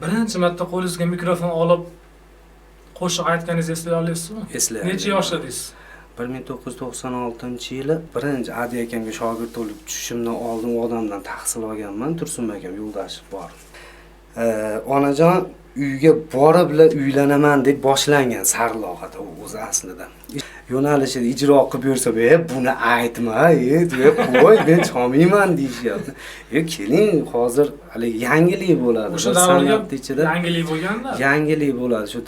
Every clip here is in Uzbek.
Birinchi marta qo'lingizga mikrofon olib qo'shiq aytganingizni eslay olasizmi? Eslayman. Necha yoshda edingiz? 1996-yili birinchi Adi akamga shogird bo'lib tushishimdan oldin u odamdan tahsil olganman. Tursun akam yo'ldoshim bor. Onajon uyga borib uylanaman deb boshlangan sarlavhada o'zi aslida. Yo'nalishini ijro qilib bersa, buni aytma, deb qo'y, men cho'mayman deyishyapti. Keling, hozir hali yangilik bo'ladi. O'sha davrga ichida yangilik bo'lganda. Yangilik bo'ladi. Shu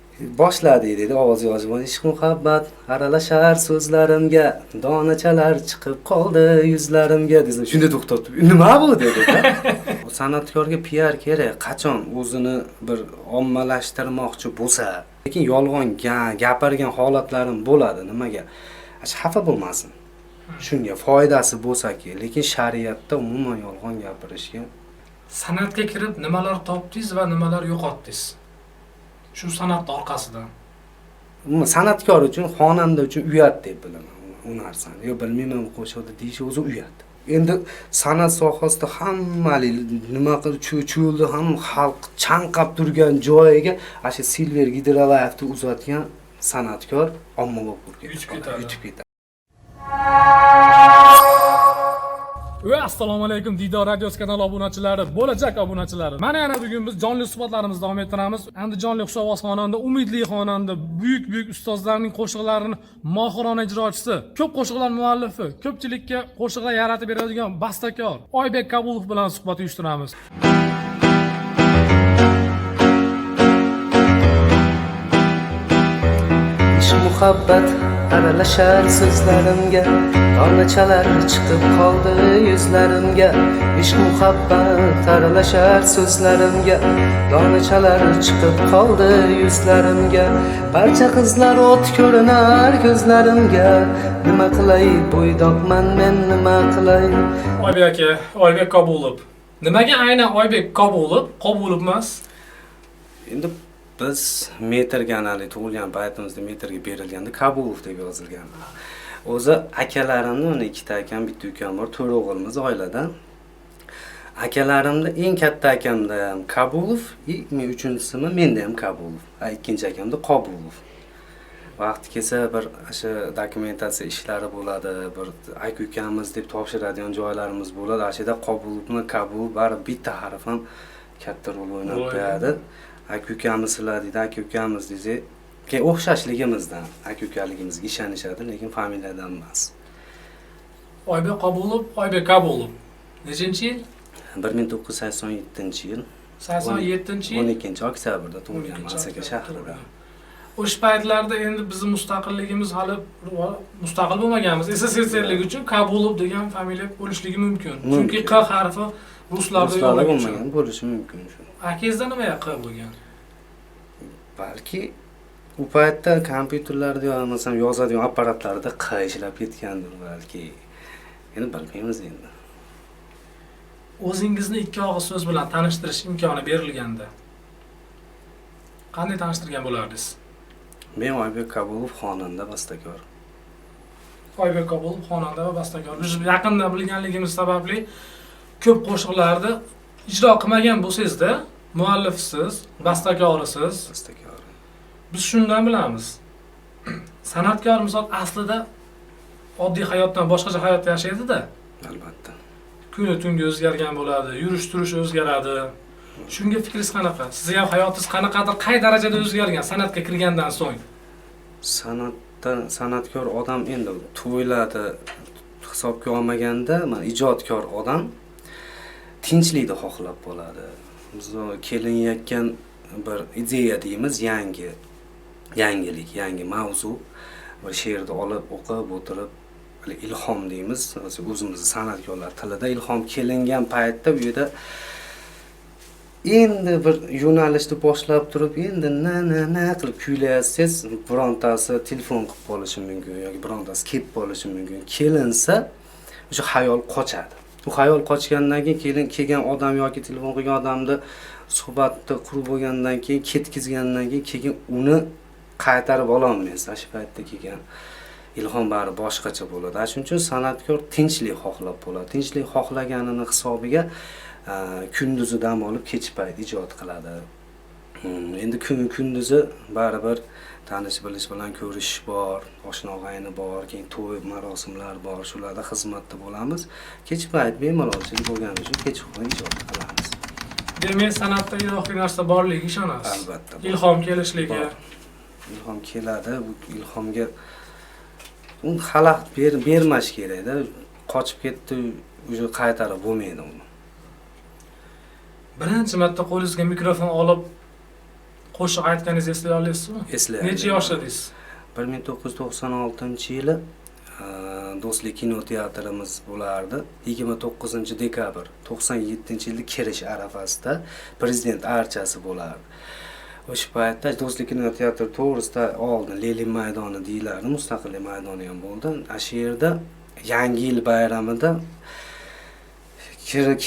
boshladik dedi ovoz yozib. Ishq muhabbat aralashar so'zlarimga, donachalar chiqib qoldi yuzlarimga dedi. Shunda to'xtatib, nima bu dedi. San'atkorga PR kerak. Qachon o'zini bir ommalashtirmoqchi bo'lsa, lekin yolg'on gapirgan holatlarim bo'ladi. Nimaga? Xafa bo'lmasin. Shunga foydasi bo'lsa-ki, lekin shariatda umuman yolg'on gapirishga. San'atga kirib nimalar topdingiz va nimalar yo'qotdingiz? Shu san'at orqasidan. San'atkor uchun, xonanda uchun uyat deb bilaman u narsani. Yo bilmayman qo'shiqda deyish o'zi uyat. Endi san'at sohasida hammali nima qilib cho'lda ham xalq chanqab turgan joyiga asha Silver Gidrolayevni uzatgan san'atkor ommabop Yutib ketadi. Va assalomu alaykum Diydor radiosi kanali obunachilari, bo'lajak obunachilari. Mana yana bugun biz jonli suhbatlarimizni davom ettiramiz. Andijonlik Xushobod xonanda, umidli xonanda, buyuk ustozlarning qo'shiqlarini mohirona ijrochisi, ko'p qo'shiqlar muallifi, ko'pchilikka qo'shiqlar yaratib beradigan bastakor Oybek Kabulov bilan suhbat uyushtiramiz. Ishq muhabbat aralashar so'zlarimga, donachalar chiqib qoldi yuzlarimga. Ishq muhabbat aralashar so'zlarimga, donachalar chiqib qoldi yuzlarimga. Barcha qizlar o't ko'rinar ko'zlarimga. Nima qilay bo'ydoqman men, nima qilay? Oybek aka, Oybek Kabulov. Nimaga aynan Oybek Kabulov emas? Endi biz metrga analik tug'ilgan paytimizda metrga berilganda Kabulov deb yozilgan. O'zi akalarimni, uni ikkita akam, bitta ukam bor, 4 o'g'ilmiz oiladan. Akalarimda eng katta akamda ham Kabulov, men uchinchisimi menda ham Kabulov, ikkinchi akamda Qobulov. Vaqti kelsa bir o'sha dokumentatsiya ishlari bo'ladi, bir aka-ukamiz deb topshiradigan joylarimiz bo'ladi. Ashida Qobulovni Kabulov bari bitta harf ham katta rol o'ynab qo'yadi. Aka-ukamiz sizlar deydi, aka-ukamiz deydi. Keyin o'xshashligimizdan aka-ukaligimizga ishonishadi, lekin familiyadan emas. Oybek Kabulov, Oybek Kabulov. Nechinchi yil? 1987-yil. 87-yil. 12-oktyabrda tug'ilgan Masaka shahrida. O'sha paytlarda endi bizning mustaqilligimiz hali mustaqil bo'lmaganmiz. SSSRlik uchun Kabulov degan familiya bo'lishligi mumkin. Chunki Q harfi ruslarda bo'lmagan bo'lishi mumkin shu. Akangizda nima Q bo'lgan? Balki u paytda kompyuterlarda yo'lmasam yozadigan apparatlarda Q ishlab ketgandir balki. Endi bilmaymiz endi. O'zingizni ikki og'iz so'z bilan tanishtirish imkoni berilganda qanday tanishtirgan bo'lardingiz? Men Oybek Kabulov, xonanda, bastakor. Oybek Kabulov, xonanda va bastakor. Biz yaqindan bilganligimiz sababli ko'p qo'shiqlarni ijro qilmagan bo'lsangiz-da, muallifsiz, bastakorisiz. Bastakor. Biz shundan bilamiz. San'atkor misol aslida oddiy hayotdan boshqacha hayot yashaydi-da. Albatta. Kuni tunga o'zgargan bo'ladi, yurish-turish o'zgaradi. Shunga fikringiz qanaqa? Sizning ham hayotingiz qanaqadir, qay darajada o'zgargan san'atga kirgandan so'ng? San'atkor odam endi to'ylarni hisobga olmaganda, mana ijodkor odam tinchlikni xohlab bo'ladi. Biz kelinayotgan bir ideya deymiz, yangilik, yangi mavzu bir she'rni olib o'qib o'tirib ilhom deymiz. O'zimiz san'atkorlar tilida ilhom kelingan paytda bu yerda endi bir yo'nalishni boshlab turib, endi na qilib kuylaysiz, birontasi telefon qilib qolishi mumkin yoki birontasi kelib qolishi mumkin. Kelinsa o'sha xayol qochadi. Bu xayol qochgandan keyin kelgan odam yoki telefon qilgan odamni suhbatni qurib bo'lgandan keyin, ketkizgandan keyin uni qaytarib ola olmaysiz. Shu paytda kelgan ilhom bari boshqacha bo'ladi. Shuning uchun san'atkor tinchlik xohlab bo'ladi. Tinchlik xohlaganini hisobiga kunduzi dam olib kech payt ijod qiladi. Endi kunduzi baribir tanish bilish bilan ko'rishish bor, oshna og'ayni bor, keyin to'y marosimlar bor, shularda xizmatda bo'lamiz. Kech payt bemalolchilik bo'lgani uchun kechqurun ijod qilamiz. Demak, san'atda ilohiy narsa borligiga ishonasiz. Albatta. Ilhom kelishligi. Bor. Ilhom keladi, bu ilhomga uni xalaqit bermash kerakda. Qochib ketdi, uje qaytarib bo'lmaydi uni. Birinchi marta qo'lingizga mikrofon olib qo'shiq aytganingizni eslay olasizmi? Eslayman. Necha yoshda edingiz? 1996-yili Do'stlik kino teatrimiz bo'lardi. 29-dekabr 97-yilda kirish arafasida prezident archasi bo'lardi. O'sha paytda Do'stlik kino teatri to'g'risida oldin Lenin maydoni deyilardi, mustaqillik maydoni ham bo'ldi. O'sha yerda Yangi yil bayramida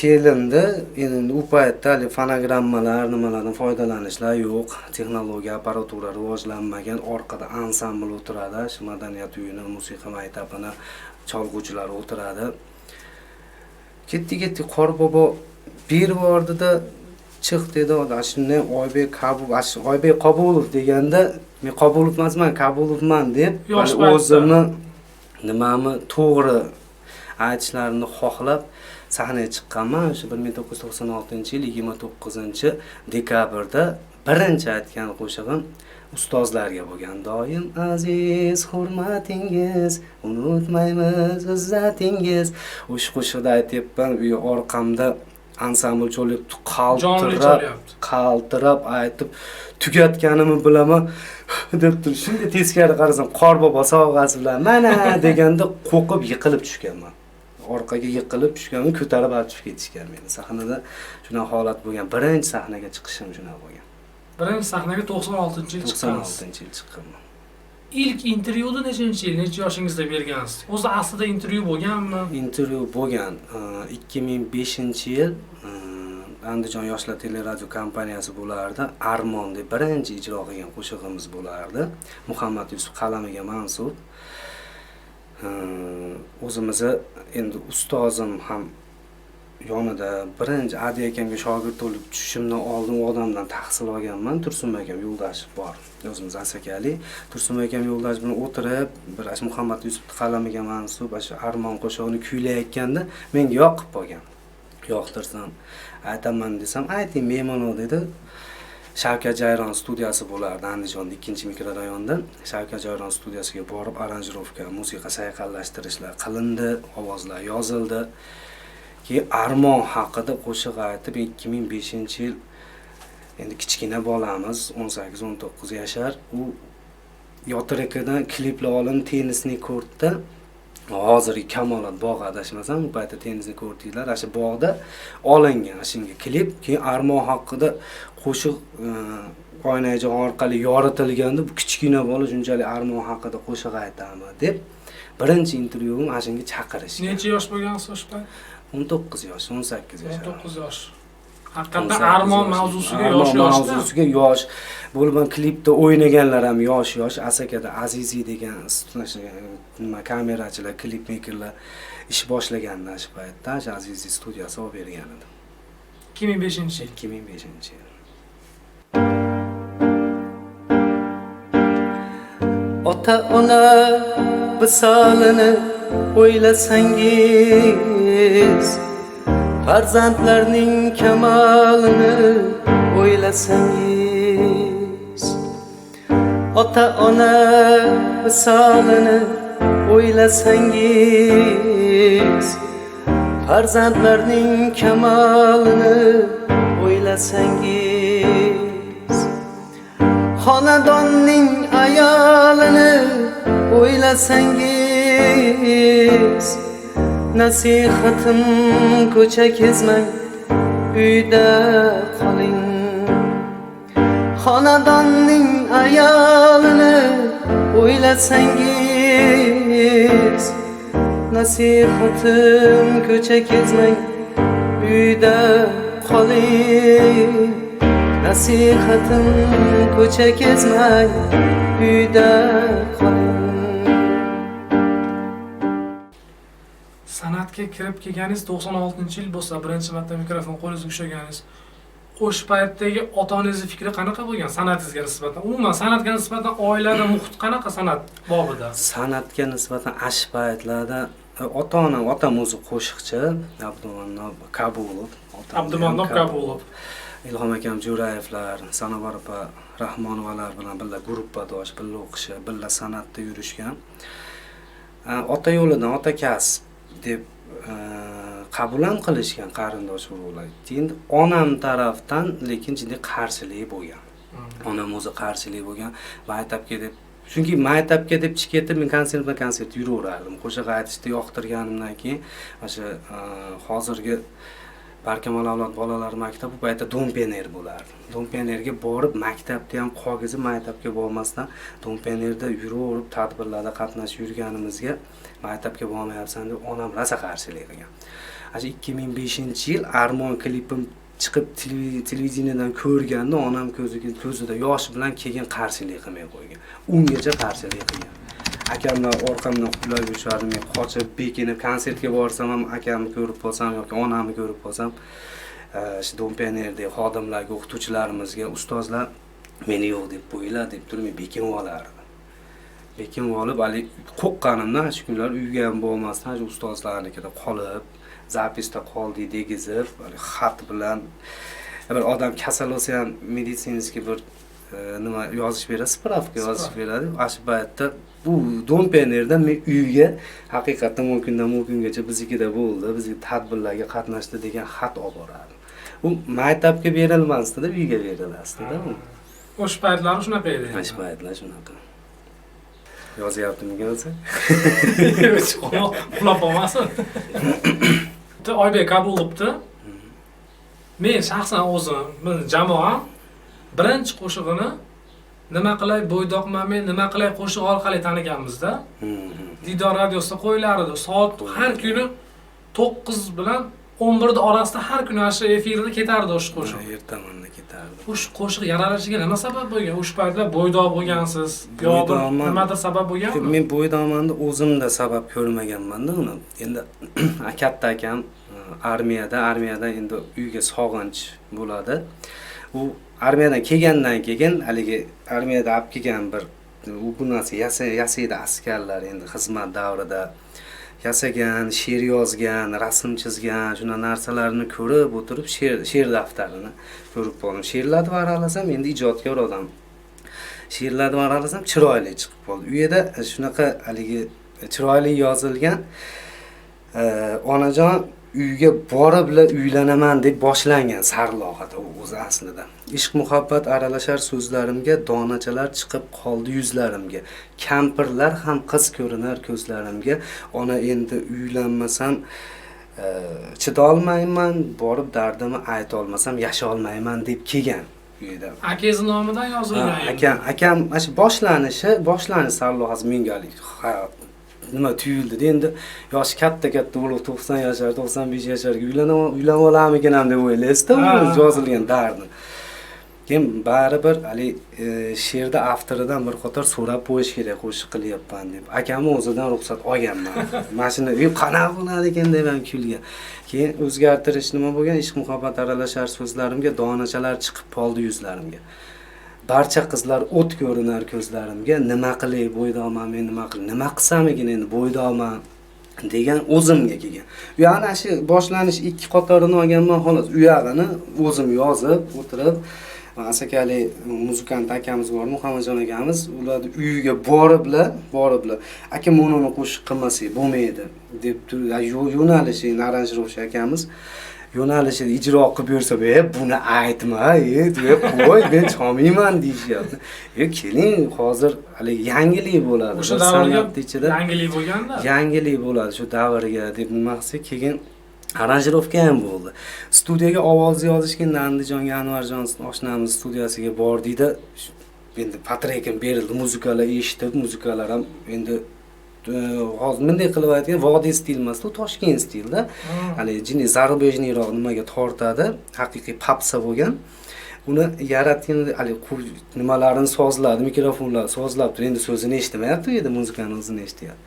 kelindi. Endi u paytda fonogrammalar, nimalardan foydalanishlar yo'q, texnologiya, apparatura rivojlanmagan, orqada ansambl o'tiradi, shu madaniyat uyini, musiqa maktabini chalg'uvchilar o'tiradi. Ketdi, Qorbobo berib yubordida chiq dedi, shunday Oybek Qobulov deganda, men Qobulov emasman, Qabulovman deb o'zimni nimani to'g'ri aytishlarini xohlab sahnaga chiqqanman. O'sha 1996-yil 29-dekabrda birinchi aytgan qo'shig'im ustozlarga bo'lgan. Doim aziz hurmatingiz, unutmaymiz izzatingiz. O'sha qo'shiqda aytyapman, u orqamda ansambl cho'lyapti, qaltirab aytib tugatganimni bilaman deb turib, shunday teskari qarasam Qorbobo sovg'asi bilan mana deganda qo'qib yiqilib tushganman. Orqaga yiqilib tushganman, ko'tarib olib chiqib ketishgan meni. Sahnada shunaqa holat bo'lgan. Birinchi sahnaga chiqishim shunaqa bo'lgan. Birinchi sahnaga 96-yil chiqqansiz. 96-yil chiqqanman. İlk intervyuda nechanchi yil, necha yoshingizda bergansiz? O'zi aslida intervyu bo'lganmi? Intervyu bo'lgan. 2005-yil Andijon yoshlar teleradio kompaniyasi bo'lardi. Armon deb birinchi ijro qilgan qo'shig'imiz bo'lardi. Muhammad Yusuf qalamiga mansub. O'zimizni endi ustozim ham yonida birinchi Adi akamga shogird bo'lib tushishimdan oldin u odamdan tahsil olganman. Tursunbek akam Yo'ldashev bor. O'zimiz asakali. Tursunbek akam Yo'ldashev bilan o'tirib, bir Muhammad Yusuf qalamiga mansub o'sha Armon qo'shig'ini kuylayotganda menga yoqib qolgan. Yoqtirsam, aytaman desam, ayting bemalol dedi. Shavkat Jayron studiyasi bo'lardi Andijonda 2-mikrorayonda. Shavkat Jayron studiyasiga borib aranjirovka, musiqa sayqallashtirishlar qilindi, ovozlar yozildi. Keyin Armon haqida qo'shiq aytib 2005-yil endi kichkina bolamiz, 18-19 yashar. U Yotirakadan kliplar olib tennisni kortda hozirgi Kamolot bog' adashmasam, u paytda tennisni kortlar, o'sha bog'da olingan shunga klip. Keyin Armon haqida qo'shiq oynajon orqali yoritilganda bu kichkina bola shunchalik Armon haqida qo'shiq aytami deb birinchi intervyuim ashunga chaqirishgan. Necha yosh bo'lgansiz o'sha payt? 19 yosh, 18 yosh. 19 yosh. Haqiqatan Armon mavzusiga yosh bo'lgan, klipda o'ynaganlar ham yosh. Asakada Aziziy degan nima kamerachilar, klip mekerlar ish boshlaganda shu paytda Aziziy studiyasi olib bergan edi. 2005-yil. 2005-yil. Ota-ona visolini o'ylasangiz, farzandlarning kamolini o'ylasangiz, ota-ona visolini o'ylasangiz, farzandlarning kamolini o'ylasangiz, xonadonning ayolini o'ylasangiz, nasihatim ko'cha kezmang, uyda qoling. Xonadonning ayolini o'ylasangiz, nasihatim ko'cha kezmang, uyda qoling. Nasihatim ko'cha kezmang, uyda qoling. San'atga kirib kelganingiz 96-yil bo'lsa, birinchi marta mikrofon qo'lingizga ushlaganingiz, o'sha paytdagi ota-onangizni fikri qanaqa bo'lgan san'atingizga nisbatan? Umuman san'atga nisbatan oilada muhit qanaqa san'at bobida? San'atga nisbatan ash paytlarda ota-onam, otam o'zi qo'shiqchi, Abdumannob Kabulov, Abdumannob Kabulov, Ilhom akam Jo'rayevlar, Sanobar opa Rahmonovalar bilan birga gruppadosh, birga o'qishi, birga san'atda yurishgan. Ota yo'lidan ota kasb deb qabul ham qilishgan qarindosh urug'lar. Endi onam tarafdan lekin jiddiy qarshilik bo'lgan. Onam o'zi qarshilik bo'lgan. Maktabga deb, chunki maktabga deb chiqib men konsert yuraverardim. Qo'shiq aytishni yoqtirganimdan keyin o'sha hozirgi Barkamol avlod bolalar maktabi bu paytda Dompener bo'lardi. Dompenerga borib maktabda ham qolgizib, maktabga bormasdan Dompenerda yuraverib, tadbirlarda qatnashib yurganimizga maktabga bormayapsan deb onam rosa qarshilik qilgan. 2005-yil Armon klipim chiqib televiziyadan ko'rganda onam ko'zida yosh bilan keyin qarshilik qilmay qo'ygan. Ungacha qarshilik qilgan. Akamlar orqamdan qulay yurishadi, men qochib bekinib konsertga borsam ham akamni ko'rib qolsam yoki onamni ko'rib qolsam, shu Dompenerdagi xodimlarga, o'qituvchilarimizga, ustozlar meni yo'q deb qo'yinglar deb turib men bekinib olardim. Bekinib olib, hali qo'rqqanimdan shu kunlar uyga ham bormasdan shu ustozlarnikida qolib, zapisda qoldik degizib, xat bilan bir odam kasal bo'lsa ham meditsinskiy bir nima yozish beradi, spravka yozish beradi. Shu paytda bu Dompenerda men uyga haqiqatan mumkingacha biznikida bo'ldi, bizning tadbirlarga qatnashdi degan xat olib borardim. Bu maktabga berilmasdi-da, uyga berilasdi-da. O'sha paytlar shunaqa edi. O'sha paytlar shunaqa. Yozyaptimi o'zi? Uxlab qolmasin. Oybek Kabulovni men shaxsan o'zim, men jamoam birinchi qo'shig'ini nima qilay bo'ydoqman men, nima qilay qo'shiq orqali taniganmizda. Didor radiosida qo'yilardi. Soat har kuni 9 bilan 11 orasida har kuni o'sha efirda ketardi o'sha qo'shiq. Ertamanda ketardi. O'sha qo'shiq yaralishiga nima sabab bo'lgan? O'sha paytda bo'ydoq bo'lgansiz yo nimadir sabab bo'lganmi? Men bo'ydoqmanni o'zimda sabab ko'rmaganman-da uni. Endi katta akam armiyada endi uyga sog'inch bo'ladi. U armiyadan kelgandan keyin haligi armiyada olib kelgan bir bu narsa yasaydi askarlar endi xizmat davrida yasagan, she'r yozgan, rasm chizgan, shuna narsalarni ko'rib o'tirib she'r daftarini ko'rib qoldim. She'rlarni varalasam endi ijodkor odam. She'rlarni varalasam chiroyli chiqib qoldi. U yerda shunaqa haligi chiroyli yozilgan onajon uyga borib uylanaman deb boshlangan sarlavhada o'zi aslida. Ishq muhabbat aralashar so'zlarimga, donachalar chiqib qoldi yuzlarimga. Kampirlar ham qiz ko'rinar ko'zlarimga. Ona endi uylanmasam chidolmayman, borib dardimni ayta olmasam yasha olmayman deb kelgan uyda. Akangiz nomidan yozilgan. Akam mana shu boshlanish sarlavhasi menga nima tuyuldi endi yoshi katta bo'lib 90 yashar 95 yasharga uylanib olammikin ham deb o'ylaysizda yozilgan dardni. Keyin baribir hali she'rda avtoridan bir qator so'rab qo'yish kerak, qo'shiq qilyapman deb. Akamni o'zidan ruxsat olganman. Mashina qanaqa bo'ladi ekan deb ham kulgan. Keyin o'zgartirish nima bo'lgan? Ishq muhabbat aralashar so'zlarimga, donachalar chiqib qoldi yuzlarimga. Barcha qizlar o't ko'rinar ko'zlarimga. Nima qilay bo'ydoqman men, nima qilsam ekan endi bo'ydoqman degan o'zimga kelgan. U yana shu boshlanish ikki qatorini olganman xolos. U yog'ini o'zim yozib o'tirib, asakali muzikant akamiz bor, Muhammadjon akamiz, ular uyiga boriblar. Aka mononi qo'shiq qilmasak bo'lmaydi deb yo'nalishi Naranjirovsha akamiz yo'nalishini ijro qilib bersa, buni aytma, deb qo'y, men cho'mayman deyishyapti. Keling, hozir hali yangilik bo'ladi. O'sha davrga yangilik bo'lganda. Yangilik bo'ladi shu davrga deb nima qilsak, keyin aranjirovka ham bo'ldi. Studiyaga ovoz yozishga Andijonga Anvarjon oshnamiz studiyasiga bordikda, endi patrekim berildi, muzikalar eshitib, muzikalar ham endi hozir bunday qilib aytgan vodiy stil emas, u Toshkent stilda. Hali jini zarubejniyroq nimaga tortadi, haqiqiy popsa bo'lgan. Uni yaratgan hali nimalarini sozladi, mikrofonlar sozlab turib, endi so'zini eshitmayapti, endi muzikani o'zini eshityapti.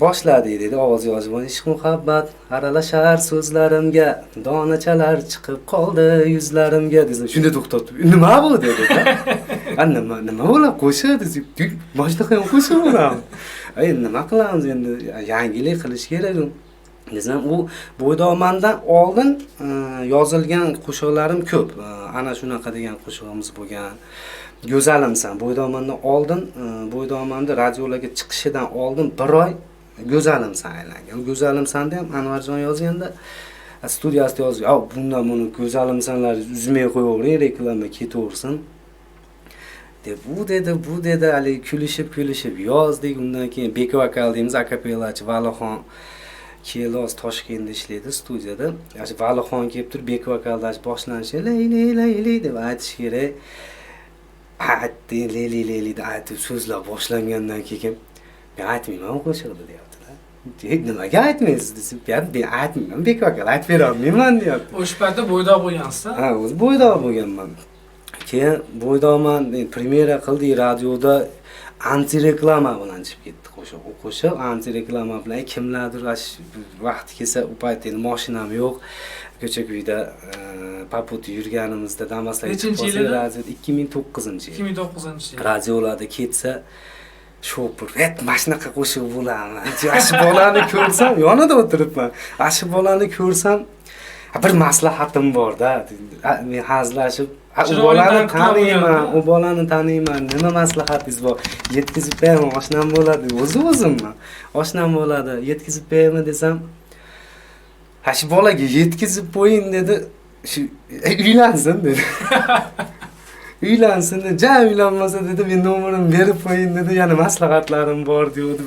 boshladi dedi ovoz yozib, ishq muhabbat aralashar so'zlarimga, donachalar chiqib qoldi yuzlarimga dedim. Shunda to'xtatib, nima bu dedi. Nima bo'ladi qo'shiq desa, boshqa ham qo'shiq bo'ladi. Ay nima qilamiz endi, yangilik qilish kerak. Desam, u bo'ydomandan oldin yozilgan qo'shiqlarim ko'p. Ana shunaqa degan qo'shig'imiz bo'lgan. Go'zalimsan bo'ydomandan oldin, bo'ydomanda radiolarga chiqishidan oldin 1 oy Go'zalimsan aylangan. Go'zalimsanda ham Anvarjon yozganda studiyasida yozgan. Bundan buni Go'zalimsanlar uzmay qo'yavering, reklama ketaversin. deb bu dedi hali kulishib yozdik. Undan keyin bek vokal deymiz, akapellachi Valixon Kelos Toshkentda ishlaydi studiyada. Yosh Valixon kelib turib bek vokaldash boshlanishi lay deb aytish kerak. Aytdi leli deb aytib so'zlar boshlangandan keyin men aytmayman qo'shiqni deyapti-da. Nimaga aytmaysiz desam, men aytmayman, bek vokal aytib bera olmayman deyapti. O'sha paytda bo'ydoq bo'lgansiz-a? Ha, o'zi bo'ydoq bo'lganman. Keyin bo'ydoqman, premyera qildik radioda, anti reklama bilan chiqib ketdi qo'shiq. U qo'shiq anti reklama bilan kimlardir vaqt kelsa u paytda endi mashinam yo'q. Ko'cha-ko'yda paput yurganimizda Damas'ga chiqib radio 2009-yil. 2009-yil. Radiolarda ketsa shopur, mana shunaqa qo'shiq bo'ladimi? Yosh bolani ko'rsam, yonida o'tiribman. Ashi bolani ko'rsam, bir maslahatim bor-da. Men hazillashib, u bolani taniyman. Nima maslahatingiz bor? Yetkazib beraman, oshnam bo'ladi. O'zimmi? Oshnam bo'ladi. Yetkazib beraman desam, shu bolaga yetkazib qo'ying dedi. Shu uylansin dedi. Uylansin dedi. Ja uylanmasa dedi, men nomerimni berib qo'ying dedi. Yana maslahatlarim bor dedi.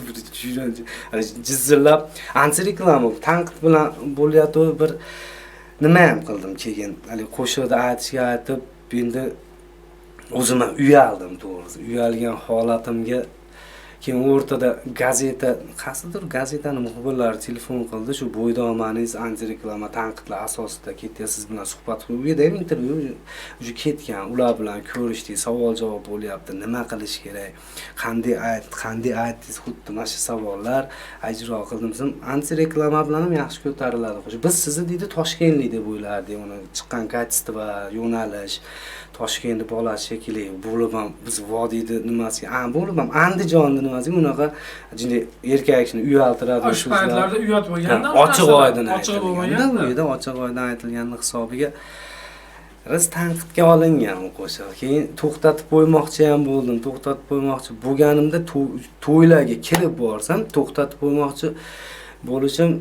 Jizzillab, anti reklama tanqid bilan bo'lyapti. Bir nima ham qildim keyin. Hali qo'shiqda aytishga aytib, endi o'zim ham uyaldim to'g'risi. Uyalgan holatimga keyin o'rtada gazeta, qaysidir gazetaning muxbirlari telefon qildi. Shu bo'ydomaningiz anti reklama tanqidlar asosida ketyapsiz bilan suhbat qilib, u yerda ham intervyu уже ketgan. Ular bilan ko'rishdik, savol-javob bo'lyapti. Nima qilish kerak? Qanday aytdingiz? Xuddi mana shu savollar ijro qildim. Anti reklama bilan ham yaxshi ko'tariladi. Biz sizni deydi Toshkentlik deb o'ylardik. Uni chiqqan kачество, yo'nalish Toshkentda bo'ladi shekilli. Bo'lib ham biz vodiyda nimasiga, bo'lib ham Andijonni nimasiga unaqa jinday erkakni uyaltiradi shu paytlarda uyat bo'lganda, ochiq oydin aytilganda, u yerda ochiq oydin aytilgani hisobiga biz tanqidga olingan u qo'shiq. Keyin to'xtatib qo'ymoqchi ham bo'ldim. To'xtatib qo'ymoqchi bo'lganimda to'ylarga kirib borsam, to'xtatib qo'ymoqchi bo'lishim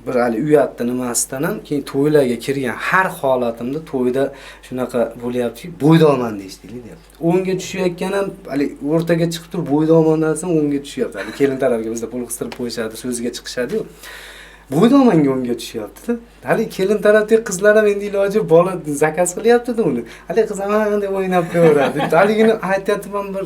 bir hali uyatda nimasidan ham keyin to'ylarga kirgan har holatimda to'yda shunaqa bo'lyapti, bo'ydoqman deyishdik deyapti. O'nga tushayotgan ham hali o'rtaga chiqib turib bo'ydoqman desam o'nga tushyapti. Hali kelin tarafga bizda pul qistirib qo'yishadi, so'ziga chiqishadi-yu. Bo'ydoqmanga o'nga tushyapti-da. Hali kelin tarafdagi qizlar ham endi iloji bola zakaz qilyapti-da uni. Hali qiz ham deb o'ynab qo'yaveradi. Haligini aytyapman bir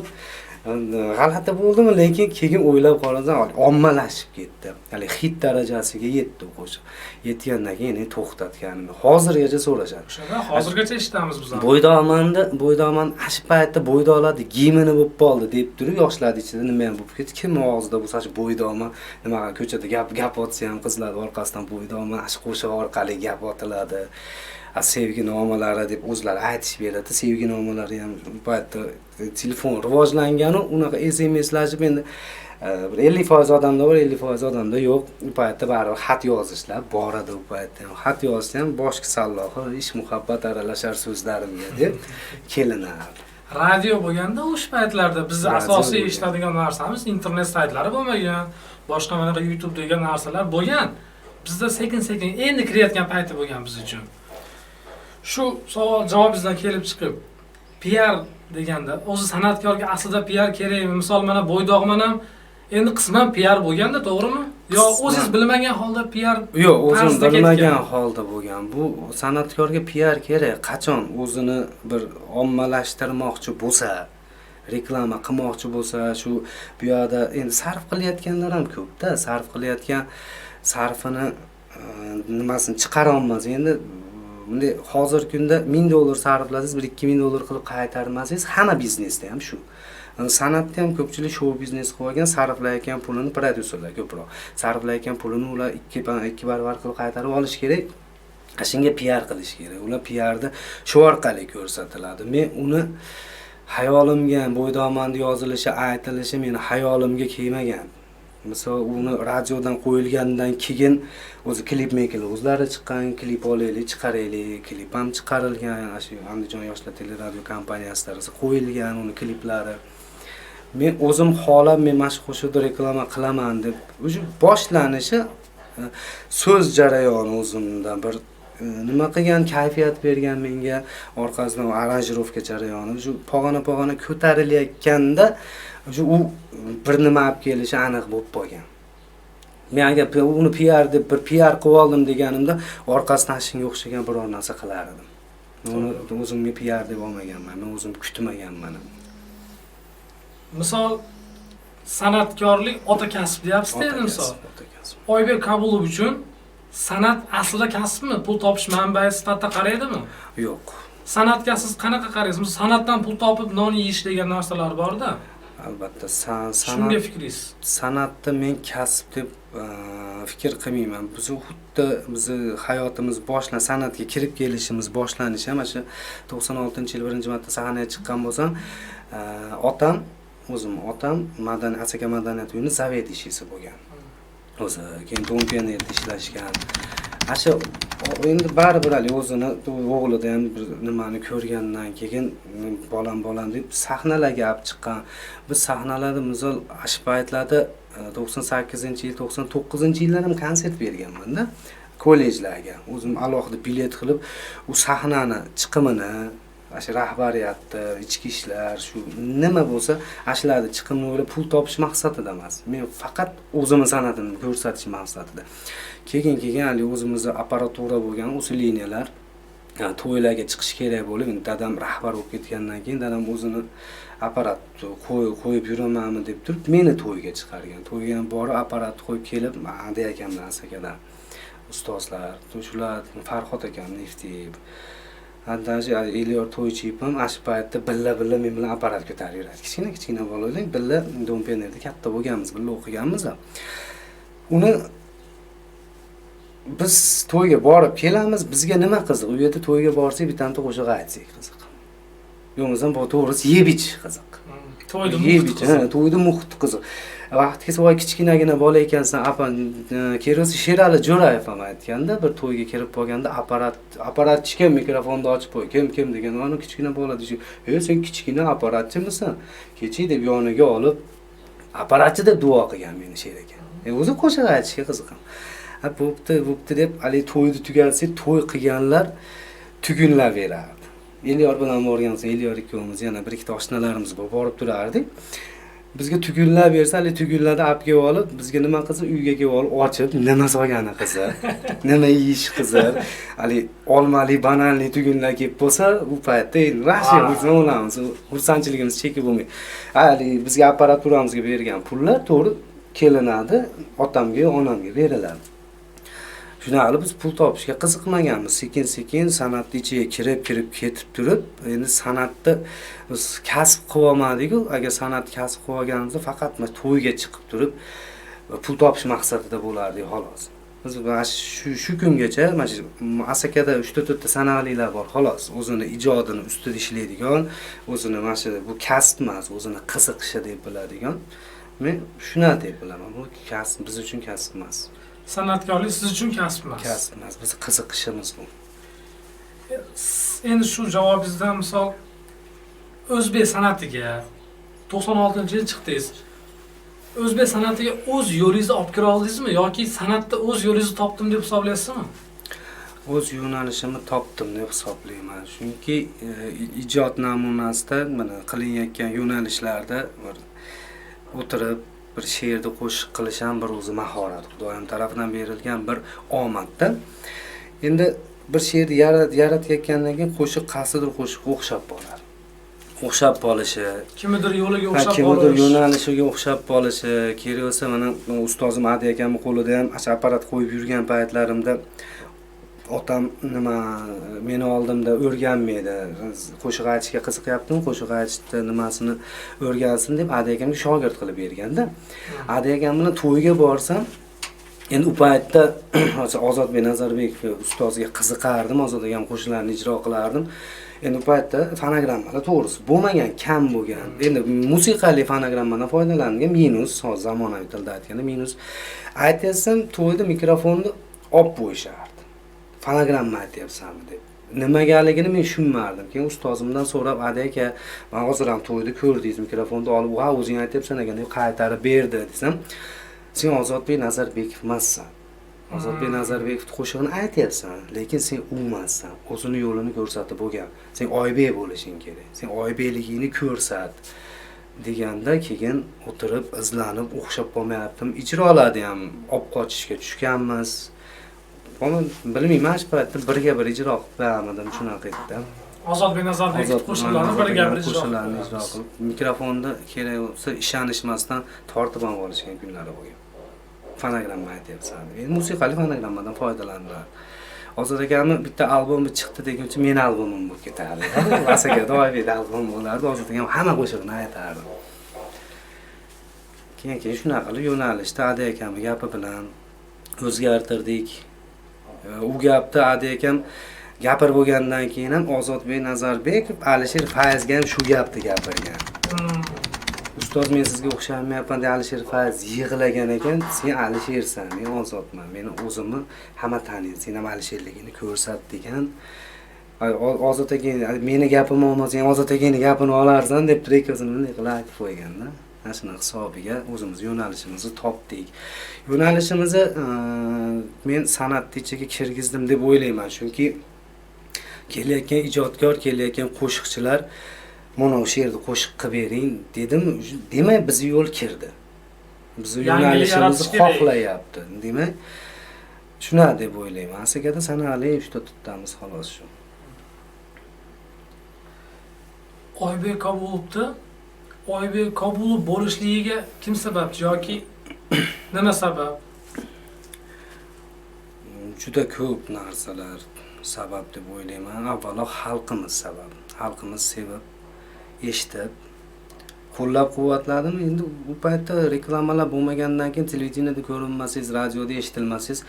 g'alati bo'ldimi, lekin keyin o'ylab qarasam, ommalashib ketdi. Hali hit darajasiga yetdi qo'shiq. Yetgandan keyin to'xtatganim. Hozirgacha so'rashadi. O'shada hozirgacha eshitamiz biz ham. Bo'ydoqman ashi paytda bo'ydoqlarni gimini bo'lib qoldi deb turib, yoshlar ichida nima ham bo'lib ketdi. Kim og'zida bo'lsa shu bo'ydoqman, nima ko'chada gap otsa ham qizlar orqasidan bo'ydoqman ashi qo'shiq orqali gap otiladi. Sevgi nomalari deb o'zlari aytib beradi. Sevgi nomalari ham bu paytda telefon rivojlangani, unaqa SMS-lashib endi 50% odamda bor, 50% odamda yo'q. Bu paytda baribir xat yozishlar bor edi u paytda. Xat yozsa ham boshqa sallohi, ishq muhabbat aralashar so'zlarimga deb kelinadi. Radio bo'lganda o'sha paytlarda bizning asosiy eshitadigan narsamiz internet saytlari bo'lmagan, boshqa mana YouTube degan narsalar bo'lgan. Bizda sekin-sekin endi kirayotgan payti bo'lgan biz uchun. Shu savol javobingizdan kelib chiqib, PR deganda o'zi san'atkorga aslida PR kerakmi? Misol mana bo'ydoqman ham endi qisman PR bo'lganda, to'g'rimi? Yo o'zingiz bilmagan holda PR? Yo'q, o'zim bilmagan holda bo'lgan. Bu san'atkorga PR kerak. Qachon o'zini bir ommalashtirmoqchi bo'lsa, reklama qilmoqchi bo'lsa, shu bu yerda endi sarf qilayotganlar ham ko'p-da. Sarf qilayotgan sarfini nimasini chiqara olmas. Endi Bunday hozirgi kunda $1000 sarflasangiz, $2,000 qilib qaytarmasangiz, hamma biznesda ham shu. San'atda ham ko'pchilik shou biznes qilib olgan, sarflayotgan pulini prodyuserlar ko'proq. Sarflayotgan pulini ular 2 barobar qilib qaytarib olish kerak. Shunga PR qilish kerak. Ular PRni shu orqali ko'rsatiladi. Men uni hayolimga, bo'ydomonda yozilishi, aytilishi meni hayolimga kelmagan. Misol uni radiodan qo'yilgandan keyin o'zi klip mekerlar o'zlari chiqqan, klip olaylik, chiqaraylik, klip ham chiqarilgan, shu Andijon yoshlar teleradio kompaniyasi tarafida qo'yilgan uni kliplari. Men o'zim xohlab men mashq qo'shida reklama qilaman deb, o'sha boshlanishi so'z jarayoni o'zimdan bir nima qilgan, kayfiyat bergan menga, orqasidan aranjirovka jarayoni, shu pog'ona ko'tarilayotganda shu u bir nima olib kelishi aniq bo'lib qolgan. Men agar uni PR deb bir PR qilib oldim deganimda, orqasidan shunga o'xshagan biror narsa qilar edim. Uni o'zimga PR deb olmaganman, men o'zim kutmaganman. Misol san'atkorlik ota kasb deyapsiz-da endi misol. Oybek Kabulov uchun san'at aslida kasbmi? Pul topish manbai sifatida qaraydimi? Yo'q. San'atga siz qanaqa qaraysiz? San'atdan pul topib non yeyish degan narsalar bor-da. Albatta, shunga fikringiz? San'atda men kasb deb fikr qilmayman. Biz xuddi bizni hayotimiz san'atga kirib kelishimiz boshlanishi ham shu 96-yil birinchi marta sahnaga chiqqan bo'lsam, otam Asaka madaniyat uyini zavet ishchisi bo'lgan. O'zi keyin Dompiyerda ishlashgan. Shu endi baribir o'zini o'g'lida ham bir nimani ko'rgandan keyin bolam deb sahnalarga olib chiqqan. Biz sahnalarda misol shu paytlarda 98-yil, 99-yillar ham konsert berganman-da kollejlarga. O'zim alohida bilet qilib u sahnani chiqimini, shu rahbariyatni, ichki ishlar, shu nima bo'lsa, ashlarda chiqimni o'ylab pul topish maqsadida emas. Men faqat o'zimning san'atimni ko'rsatish maqsadida. Keyin hali o'zimizda apparatura bo'lgan, usuliniyalar, to'ylarga chiqish kerak bo'lib, dadam rahbar bo'lib ketgandan keyin dadam o'zini apparat qo'yib yuramanmi deb turib, meni to'yga chiqargan. To'yga ham borib apparat qo'yib kelib, Adi akamdan, Asakadan ustozlar, shular Farhod akam Neftiyev. Haddashi Eliyor To'ychiyev ham shu paytda billa men bilan apparat ko'tarib yuradi. Kichkina bolalar billa Dompiyerda katta bo'lganmiz, billa o'qiganmiz. Uni biz to'yga borib kelamiz, bizga nima qiziq? U yerda to'yga borsak, bittanta qo'shiq aytsak qiziq. Yo'qsa bu to'g'risi yeb ichish qiziq. To'yda muhit qiziq. Vaqtga voy kichkinagina bola ekansan, kerosi Sherali Jo'rayev ham aytganda, bir to'yga kirib qolganda apparatchiga mikrofonni ochib qo'y. Kim degan, "Ana kichkina bola" deshi, sen kichkina apparatchimisan?" Kechi deb yoniga olib, apparatchi deb duo qilgan meni Sher ekan. O'zi qo'shiq aytishga qiziqam. Bo'pti deb ali to'yni tugatsa, to'y qilganlar tugunlab berardi. Eliyor bilan borgansan, Eliyor ikkovimiz yana bir ikkita oshnalarimiz bor, borib turardik. Bizga tugunlab bersa, ali tugunlarda olib kelib olib, bizga nima qilsa, uyga kelib olib ochib, nima solgani qiziq, nima yeyish qiziq. Ali olmali, bananli tugunlar kelib bo'lsa, u paytda endi vahshiy o'zimiz xursandchiligimiz cheki bo'lmaydi. Ali bizga apparaturamizga bergan pullar to'g'ri kelinadi, otamga, onamga beriladi. Shunaqali biz pul topishga qiziqmaganmiz. Sekin san'atning ichiga kirib ketib turib, endi san'atni biz kasb qilib olmadik-ku. Agar san'at kasb qilib olganimizda faqat to'yga chiqib turib pul topish maqsadida bo'lardik xolos. Biz shu kungacha mana shu Asakada 3-4 ta san'atlilar bor xolos. O'zini ijodini ustida ishlaydigan, o'zini mana shu bu kasb emas, o'zini qiziqishi deb biladigan. Men shuna deb bilaman. Bu kasb biz uchun kasb emas. San'atkorlik siz uchun kasb emas. Kasb emas, biz qiziqishimiz bu. Endi shu javobingizdan misol o'zbek san'atiga 96-yil chiqdingiz. O'zbek san'atiga o'z yo'lingizni olib kira oldingizmi yoki san'atda o'z yo'lingizni topdim deb hisoblaysizmi? O'z yo'nalishimni topdim deb hisoblayman. Chunki ijod namunasida mana qilinayotgan yo'nalishlarda bir o'tirib bir she'rni qo'shiq qilish ham bir o'zi mahorat, Xudoyim tomonidan berilgan bir omadda. Endi bir she'rni yaratayotgandan keyin qo'shiq qaysidir qo'shiqqa o'xshab qoladi. O'xshab qolishi, kimdir yo'liga o'xshab qolishi, kimdir yo'nalishiga o'xshab qolishi, kerak mana ustozim Adi akamning qo'lida ham apparat qo'yib yurgan paytlarimda otam nima meni oldimda o'rganmaydi. Qo'shiq aytishga qiziqyaptimi, qo'shiq aytishda nimasini o'rgansin deb Adi akamga shogird qilib berganda. Adi akam bilan to'yga borsam, endi u paytda Ozodbek Nazarbekov ustozga qiziqardim, Ozod akam qo'shiqlarini ijro qilardim. Endi u paytda fonogrammalar to'g'risi bo'lmagan, kam bo'lgan. Endi musiqali fonogrammadan foydalangan minus, hozir zamonaviy tilda aytganda minus. Aytsam, to'yda mikrofonni olib qo'yishardi. Fonogramma aytyapsanmi deb. Nimagaligini men tushunmardim. Keyin ustozimdan so'rab, "Adi aka, men hozir ham to'yda ko'rdingiz, mikrofonni olib, "Ha, o'zing aytyapsan ekan" deb qaytarib berdi desam, "Sen Ozodbek Nazarbekov emassan. Ozodbek Nazarbekov qo'shig'ini aytyapsan, lekin sen u emassan. O'zini yo'lini ko'rsatib bo'lgan. Sen Oybek bo'lishing kerak. Sen Oybekligingni ko'rsat." deganda keyin o'tirib izlanib o'xshab qolmayaptim. Ijrolarni ham olib qochishga tushganmiz. Bilmayman, shu paytda birga bir ijro qilib bermadim, shunaqa edi. Ozodbek Nazarbekov qo'shiqlarini birga bir ijro qilib, mikrofonni kerak bo'lsa ishonishmasdan tortib ham olishgan kunlari bo'lgan. Fonogramma aytyapsan. Endi musiqali fonogrammadan foydalandilar. Ozod akamni bitta albomni chiqdi deguncha meni albomim bo'lib ketardi. Asaga doimiy albom bo'lardi. Ozod akam hamma qo'shiqni aytardi. Keyin shunaqa qilib yo'nalishda Adi akamning gapi bilan o'zgartirdik. U gapni Adi akam gapirib bo'lgandan keyin ham Ozodbek Nazarbekov Alisher Fayzga ham shu gapni gapirgan. Ustoz, men sizga o'xshamayapman deb Alisher Fayz yig'lagan ekan, "Sen Alishersan, men Ozodman. Meni o'zimni hamma taniydi. Sen ham Alisherligingni ko'rsat" degan. Ozod aka, meni gapimni olmasa, sen Ozod akaning gapini olarsan deb turib o'zini bunday qilib aytib qo'yganda. Mana shuna hisobiga o'zimiz yo'nalishimizni topdik. Yo'nalishimizni men san'atni ichiga kirgizdim deb o'ylayman, chunki kelayotgan ijodkor, kelayotgan qo'shiqchilar "Mana o'sha yerda qo'shiq qilib bering" dedim. Demak, biz yo'l kirdi. Biz yo'nalishimizni xohlayapti. Demak, shuna deb o'ylayman. Aslida sanali ishda tutamiz xolos shu. Oybek Kobulovni Oybek Kobulov bo'lishligiga kim sababchi yoki nima sabab? Juda ko'p narsalar sabab deb o'ylayman. Avvalo xalqimiz sabab. Xalqimiz sevib, eshitib, qo'llab-quvvatladim. Endi u paytda reklamalar bo'lmagandan keyin televideniyada ko'rinmasangiz, radioda eshitilmasangiz,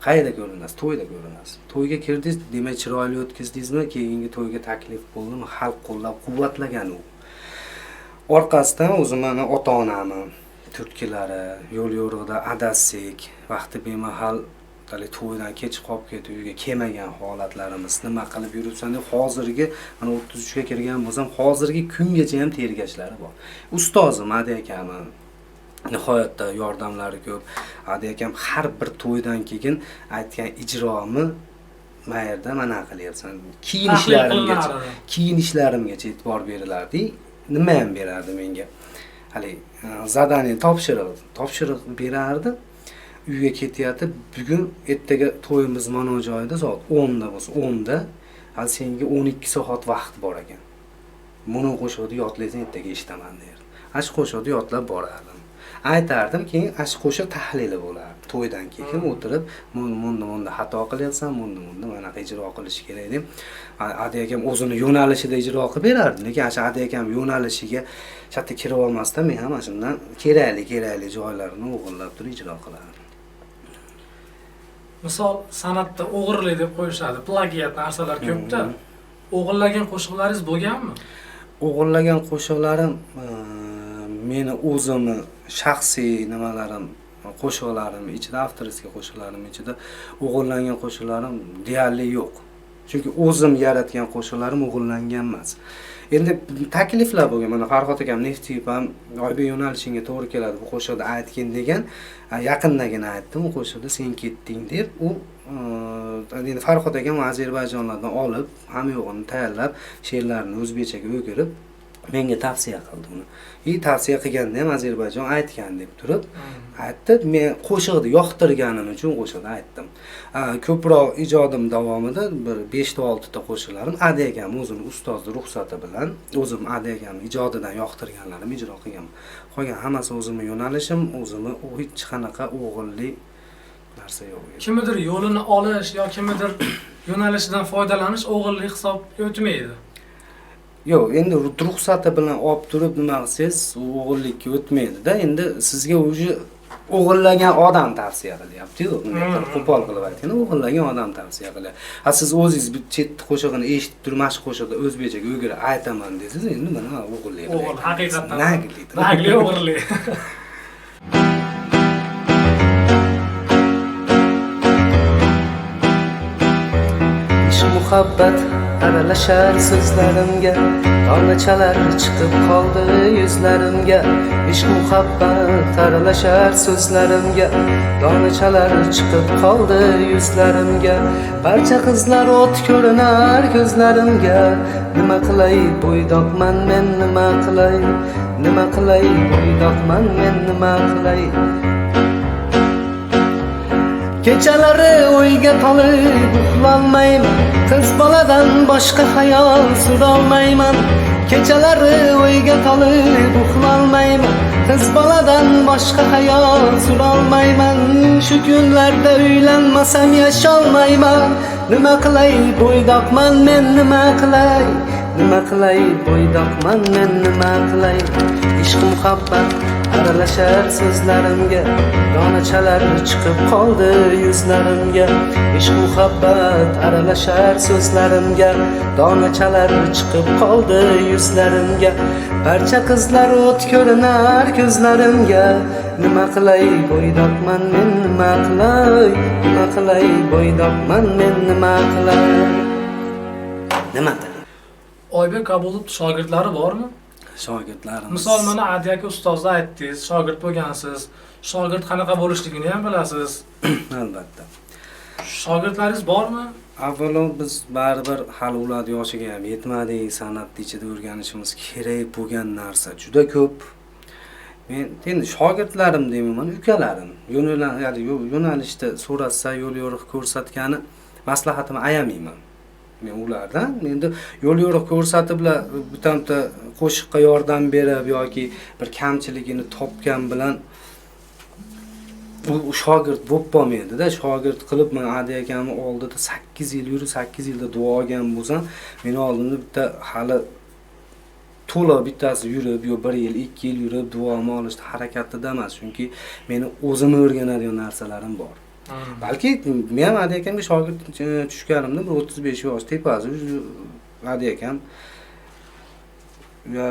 qayerda ko'rinasiz? To'yda ko'rinasiz. To'yga kirdingiz, demak chiroyli o'tkazdingizmi? Keyingi to'yga taklif bo'ldimi? Xalq qo'llab-quvvatlagan u. Orqasidan o'zim mana ota-onamni turtkilari, yo'l yo'riqda adasik, vaqti bemahal to'ydan kech qolib ketib uyga kelmagan holatlarimiz, nima qilib yuribsan deb hozirgi mana 33 ga kirgan bo'lsam, hozirgi kungacha ham tergashlari bor. Ustozim Adi akam nihoyatda yordamlari ko'p. Adi akam har bir to'ydan keyin aytgan ijromi mayerda mana qilyapsan. Kiyinishlarimgacha e'tibor berilardi. Nima ham berardi menga. Hali zadani topshiriq berardi. Uyga ketyapti. Bugun ertaga to'yimiz mana joyda soat 10 da bo'lsa 10 da, hali senga 12 soat vaqt bor ekan. Buni qo'shiqni yodlaysan, ertaga eshitaman derdi. Ash qo'shiqni yodlab borardim. Aytardim, keyin ash qo'shiq tahlili bo'lardi. To'ydan keyin o'tirib, munda xato qilyapsan, munda mana ijro qilish kerak deb Adi akam o'zini yo'nalishida ijro qilib berardi. Lekin ash Adi akam yo'nalishiga shatta kirib olmasdan men ham shundan kerakli joylarini o'g'irlab turib ijro qilardim. Misol san'atda o'g'irlik deb qo'yishadi, plagiat narsalar ko'pda. O'g'irlagan qo'shiqlaringiz bo'lganmi? O'g'irlagan qo'shiqlarim meni o'zimni shaxsiy nimalarim, qo'shiqlarim ichida, avtorskiy qo'shiqlarim ichida o'g'irlangan qo'shiqlarim deyarli yo'q. Chunki o'zim yaratgan qo'shiqlarim o'g'irlangan emas. Endi takliflar bo'lgan. Mana Farhod akam Neftiyib ham Oybek yo'nalishingga to'g'ri keladi, bu qo'shiqda aytgin degan. Yaqindagina aytdim, u qo'shiqda sen ketding deb. U endi Farhod akam Ozarbayjonlardan olib, hamma yo'g'ini tayyorlab, she'rlarini o'zbekchaga o'girib menga tavsiya qildi uni. Tavsiya qilganda ham Ozarbayjon aytgan deb turib, aytdi. Men qo'shiqni yoqtirganim uchun qo'shiqni aytdim. Ko'proq ijodim davomida bir 5 ta 6 ta qo'shiqlarim Adi akam o'zining ustozi ruxsati bilan o'zim Adi akamning ijodidan yoqtirganlarimni ijro qilganman. Qolgan hammasi o'zimning yo'nalishim, o'zimni hech qanaqa o'g'illik narsa yo'q edi. Kimnidir yo'lini olish yo kimnidir yo'nalishidan foydalanish o'g'illik hisobga o'tmaydi. Yo'q, endi ruxsati bilan olib turib nima qilsangiz, u o'g'illikka o'tmaydi-da. Endi sizga o'zi o'g'illagan odam tavsiya qilyapti-yu. Qo'pol qilib aytganda o'g'illagan odam tavsiya qilyapti. Ha siz o'zingiz bir chet qo'shig'ini eshitib turib, mana shu qo'shiqda o'zbekchaga o'g'ira aytaman desangiz, endi mana o'g'illik. O'g'il haqiqatan. Nagli o'g'irlik. Muhabbat aralashar so'zlarimga, donachalar chiqib qoldi yuzlarimga. Ishq muhabbat aralashar so'zlarimga, donachalar chiqib qoldi yuzlarimga. Barcha qizlar o't ko'rinar ko'zlarimga. Nima qilay bo'ydoqman men, nima qilay? Nima qilay bo'ydoqman men, nima qilay? Kechalari o'yga tolib uxlolmayman, qiz boladan boshqa xayol surolmayman. Kechalari o'yga tolib uxlolmayman, qiz boladan boshqa xayol surolmayman. Shu kunlarda uylanmasam yasholmayman. Nima qilay bo'ydoqman men, nima qilay? Nima qilay bo'ydoqman men, nima qilay? Ishq muhabbat aralashar so'zlarimga, donachalar chiqib qoldi yuzlarimga. Ishq muhabbat aralashar so'zlarimga, donachalar chiqib qoldi yuzlarimga. Barcha qizlar o't ko'rinar ko'zlarimga. Nima qilay bo'ydoqman men, nima qilay? Nima qilay bo'ydoqman men, nima qilay? Nimadir? Oybek Kabulov shogirdlari bormi? Shogirdlarimiz. Misol mana Adiyaka ustozni aytdingiz, shogird bo'lgansiz. Shogird qanaqa bo'lishligini ham bilasiz. Albatta. Shogirdlaringiz bormi? Avvalo biz baribir hali ular yoshiga ham yetmadik, san'at ichida o'rganishimiz kerak bo'lgan narsa juda ko'p. Men endi shogirdlarim deyman, ukalarim. Yo'nalishda so'rasa, yo'l yo'riq ko'rsatgani maslahatini ayamayman. Men ulardan endi yo'l yo'riq ko'rsatiblar, bitta qo'shiqqa yordam berib yoki bir kamchiligini topgan bilan u shogird bo'lib qolmaydi-da. Shogird qilib men Adi akamni oldida 8 yil yurib, 8 yilda duo olgan bo'lsam, meni oldimda bitta hali to'la bittasi yurib, yo 1 yil, 2 yil yurib duomi olishda harakatida emas, chunki meni o'zim o'rganadigan narsalarim bor. Balki men ham Adi akamga shogird tushganimda 35 yosh tepasi Adi akam yo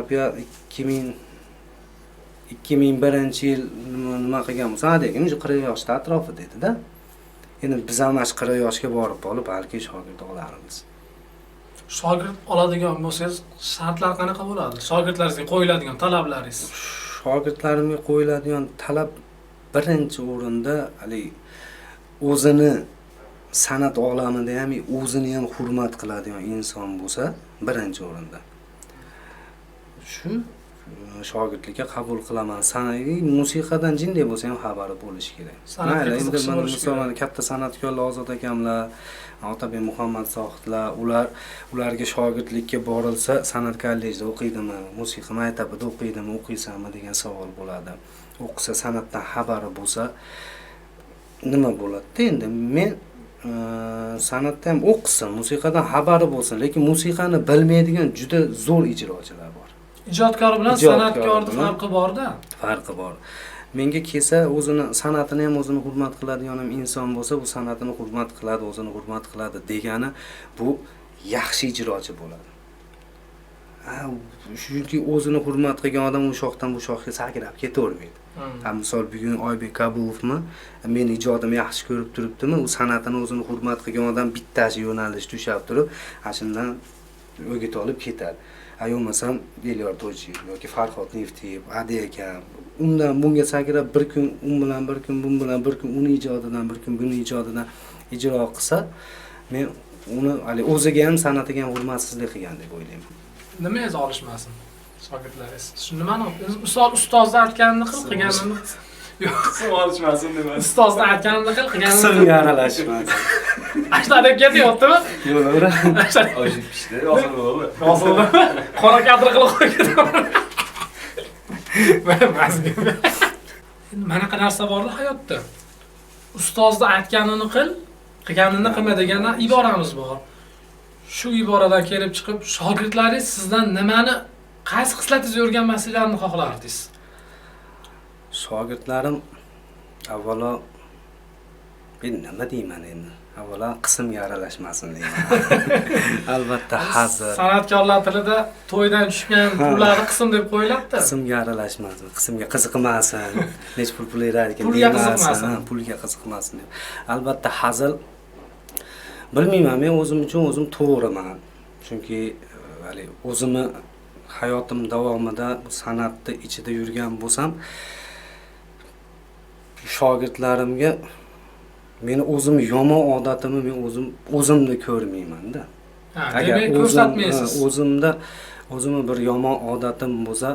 2001-yil nima qilgan bo'lsa, Adi akam 40 yoshda atrofida edi-da. Endi biz ham 40 yoshga borib qolib, balki shogird olarmiz. Shogird oladigan bo'lsangiz, shartlar qanaqa bo'ladi? Shogirdlaringizga qo'yiladigan talablaringiz. Shogirdlarimga qo'yiladigan talab birinchi o'rinda hali o'zini san'at olamida ham o'zini ham hurmat qiladigan inson bo'lsa, birinchi o'rinda. Shu shogirdlikka qabul qilaman. Musiqadan jinday bo'lsa ham xabari bo'lishi kerak. Mayli, endi mana misolan katta san'atkorlar Ozod akamlar, Otabek Muhammad Sohidlar, ularga shogirdlikka borilsa, san'at kollejida o'qiydimi, musiqa maktabida o'qiydimi, o'qiysanmi degan savol bo'ladi. O'qisa, san'atdan xabari bo'lsa, nima bo'ladi? Endi men san'atda ham o'qisin, musiqadan xabari bo'lsin, lekin musiqani bilmaydigan juda zo'r ijrochilar bor. Ijodkor bilan san'atkorning farqi bor-da. Farqi bor. Menga kelsa, o'zini san'atini ham o'zini hurmat qiladigan inson bo'lsa, bu san'atini hurmat qiladi, o'zini hurmat qiladi degani bu yaxshi ijrochi bo'ladi. Chunki o'zini hurmat qilgan odam o'sha yoqdan bu yoqqa sakrab ketavermaydi. Misol bugun Oybek Kabulovmi, meni ijodim yaxshi ko'rib turibdimi, u san'atini o'zini hurmat qilgan odam bittasi yo'nalish tushab turib, shundan o'git olib ketadi. Ayolmasam Elyor To'jiyev yoki Farhod Neftiyev, Adi akam, undan bunga sakrab bir kun un bilan, bir kun bun bilan, bir kun uni ijodidan, bir kun buni ijodidan ijro qilsa, men uni hali o'ziga ham san'atiga ham hurmatsizlik qilgan deb o'ylayman. Nimangiz olishmasin shogirdlaringiz? Shu nimani? Misol ustozni aytganini qilganini yo'q, Sim olishmasin demas. ustozni aytganini qilganini. Qismga aralashmasin. Ashlar deb ketyaptimi? Yo'q, Oshib pishdi, hozir bo'ldi. Hozirda qora kadr qilib qo'ygan. Mana bunaqa narsa borda hayotda. ustozni aytganini qil, qilganini qilma degan iboramiz bor. Shu iboradan kelib chiqib, shogirdlaringiz sizdan nimani, qaysi xislatingizni o'rganmasliklarini xohlardingiz? Shogirdlarim avvalo men nima deyman endi? Avvalo qismga aralashmasin deyman. Albatta hazır. San'atkorlar tilida to'ydan tushgan pullarni qism deb qo'yiladi. Qismga aralashmasin, qismga qiziqmasin. Nech pul berar ekan Pulga qiziqmasin. Pulga qiziqmasin deb. Albatta hazil. Bilmayman, men o'zim uchun o'zim to'g'riman. Chunki hali o'zimni hayotim davomida san'atni ichida yurgan bo'lsam, shogirdlarimga meni o'zim yomon odatimni men o'zimda ko'rmayman-da. Demak, ko'rsatmaysiz. O'zimni bir yomon odatim bo'lsa,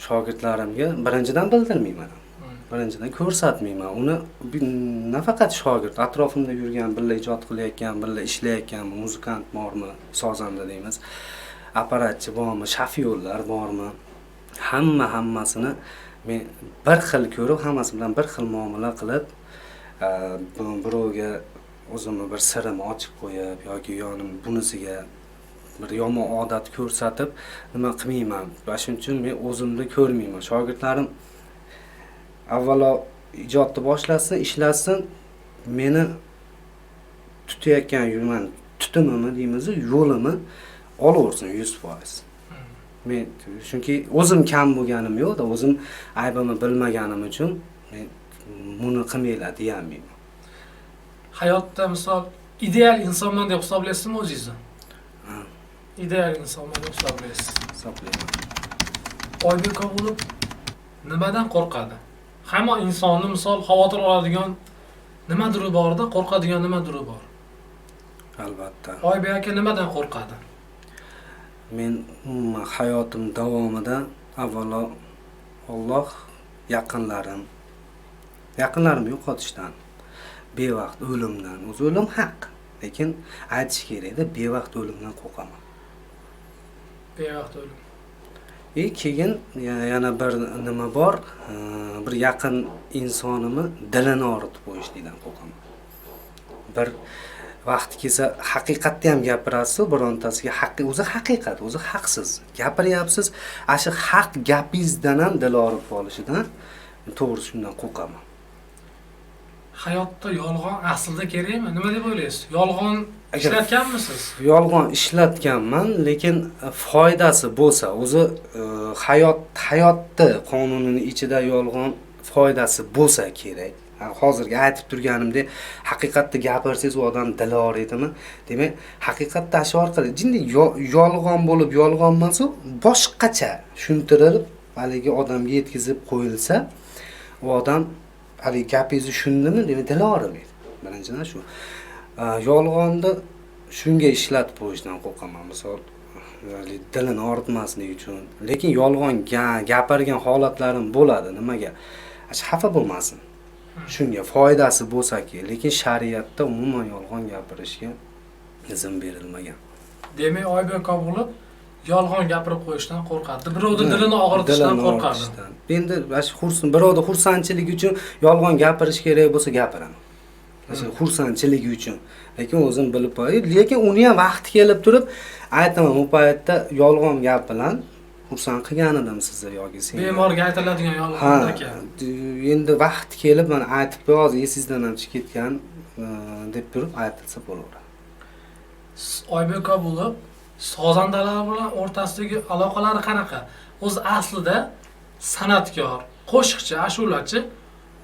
shogirdlarimga birinchidan bildirmayman. Birinchidan ko'rsatmayman. Uni nafaqat shogird, atrofimda yurgan, birga ijod qilayotgan, birga ishlayotgan muzikant bormi, sozanda deymiz, apparatchi bormi, shofyorlar bormi, hammasini men bir xil ko'rib, hammasi bilan bir xil muomala qilib, birovga o'zimni bir sirimni ochib qo'yib yoki yonim bunisiga bir yomon odat ko'rsatib nima qilmayman. Shuning uchun men o'zimni ko'rmayman. Shogirdlarim avvalo ijodni boshlasin, ishlasin, meni tutayotgan yo'lman, tutumimni deymiz, yo'limni olaversin 100%. Men chunki o'zim kam bo'lganim yo'qda, o'zim aybimni bilmaganim uchun men buni qilmaylar deyolmayman. Hayotda misol ideal insonman deb hisoblaysizmi o'zingizni? Ideal insonman deb hisoblaysiz. Hisoblayman. Oybek Kabulov nimadan qo'rqadi? Hamma insonni misol xavotir oladigan nimadir borda, qo'rqadigan nimadir bor. Albatta. Oybek aka nimadan qo'rqadi? Men umuman hayotim davomida avvalo Alloh yaqinlarim yo'qotishdan, bevaqt o'limdan. O'zi o'lim haq, lekin aytish kerakda bevaqt o'limdan qo'rqaman. Bevaqt o'lim. Keyin yana bir nima bor, bir yaqin insonimni dilini og'ritib qo'yishlikdan qo'rqaman. Bir vaqt kelsa haqiqatni ham gapirasiz, birontasiga o'zi haqiqat, o'zi haqsiz. Gapiryapsiz, shu haq gapingizdan ham dil og'rib qolishidan to'g'ri shundan qo'rqaman. Hayotda yolg'on aslida kerakmi? Nima deb o'ylaysiz? Yolg'on ishlatganmisiz? Yolg'on ishlatganman, lekin foydasi bo'lsa, o'zi hayotni qonunining ichida yolg'on foydasi bo'lsa kerak. Hozirgi aytib turganimdek, haqiqatni gapirsangiz u odam dili og'riydimi? Demak, haqiqatda shu orqali jinni yolg'on bo'lib, yolg'on emas-u, boshqacha tushuntirib, haligi odamga yetkazib qo'yilsa, u odam haligi gapingizni tushundimi, demak, dili og'rimaydi. Birinchidan shu. Yolg'onni shunga ishlatib qo'yishdan qo'rqaman. Misol, dilini og'ritmasligi uchun. Lekin yolg'on gapirgan holatlarim bo'ladi. Nimaga? Xafa bo'lmasin. Shunga foydasi bo'lsa-ki, lekin shariatda umuman yolg'on gapirishga izn berilmagan. Demak, Oybek Kabulov yolg'on gapirib qo'yishdan qo'rqadi. Birovning dilini og'ritishdan qo'rqadi. Endi birovni xursandchiligi uchun yolg'on gapirish kerak bo'lsa gapiraman. O'sha xursandchiligi uchun. Lekin o'zim bilib qo'yay, lekin uni ham vaqti kelib turib aytaman, u paytda yolg'on gap bilan xursand qilgan edim sizni yoki sen. Bemorga aytiladigan yolg'on aka. Endi vaqti kelib mana aytib qo'y, hozir esingizdan ham chiqib ketgan deb turib aytilsa bo'laveradi. Oybek Kabulov sozandalar bilan o'rtasidagi aloqalari qanaqa? O'zi aslida san'atkor, qo'shiqchi, ashulachi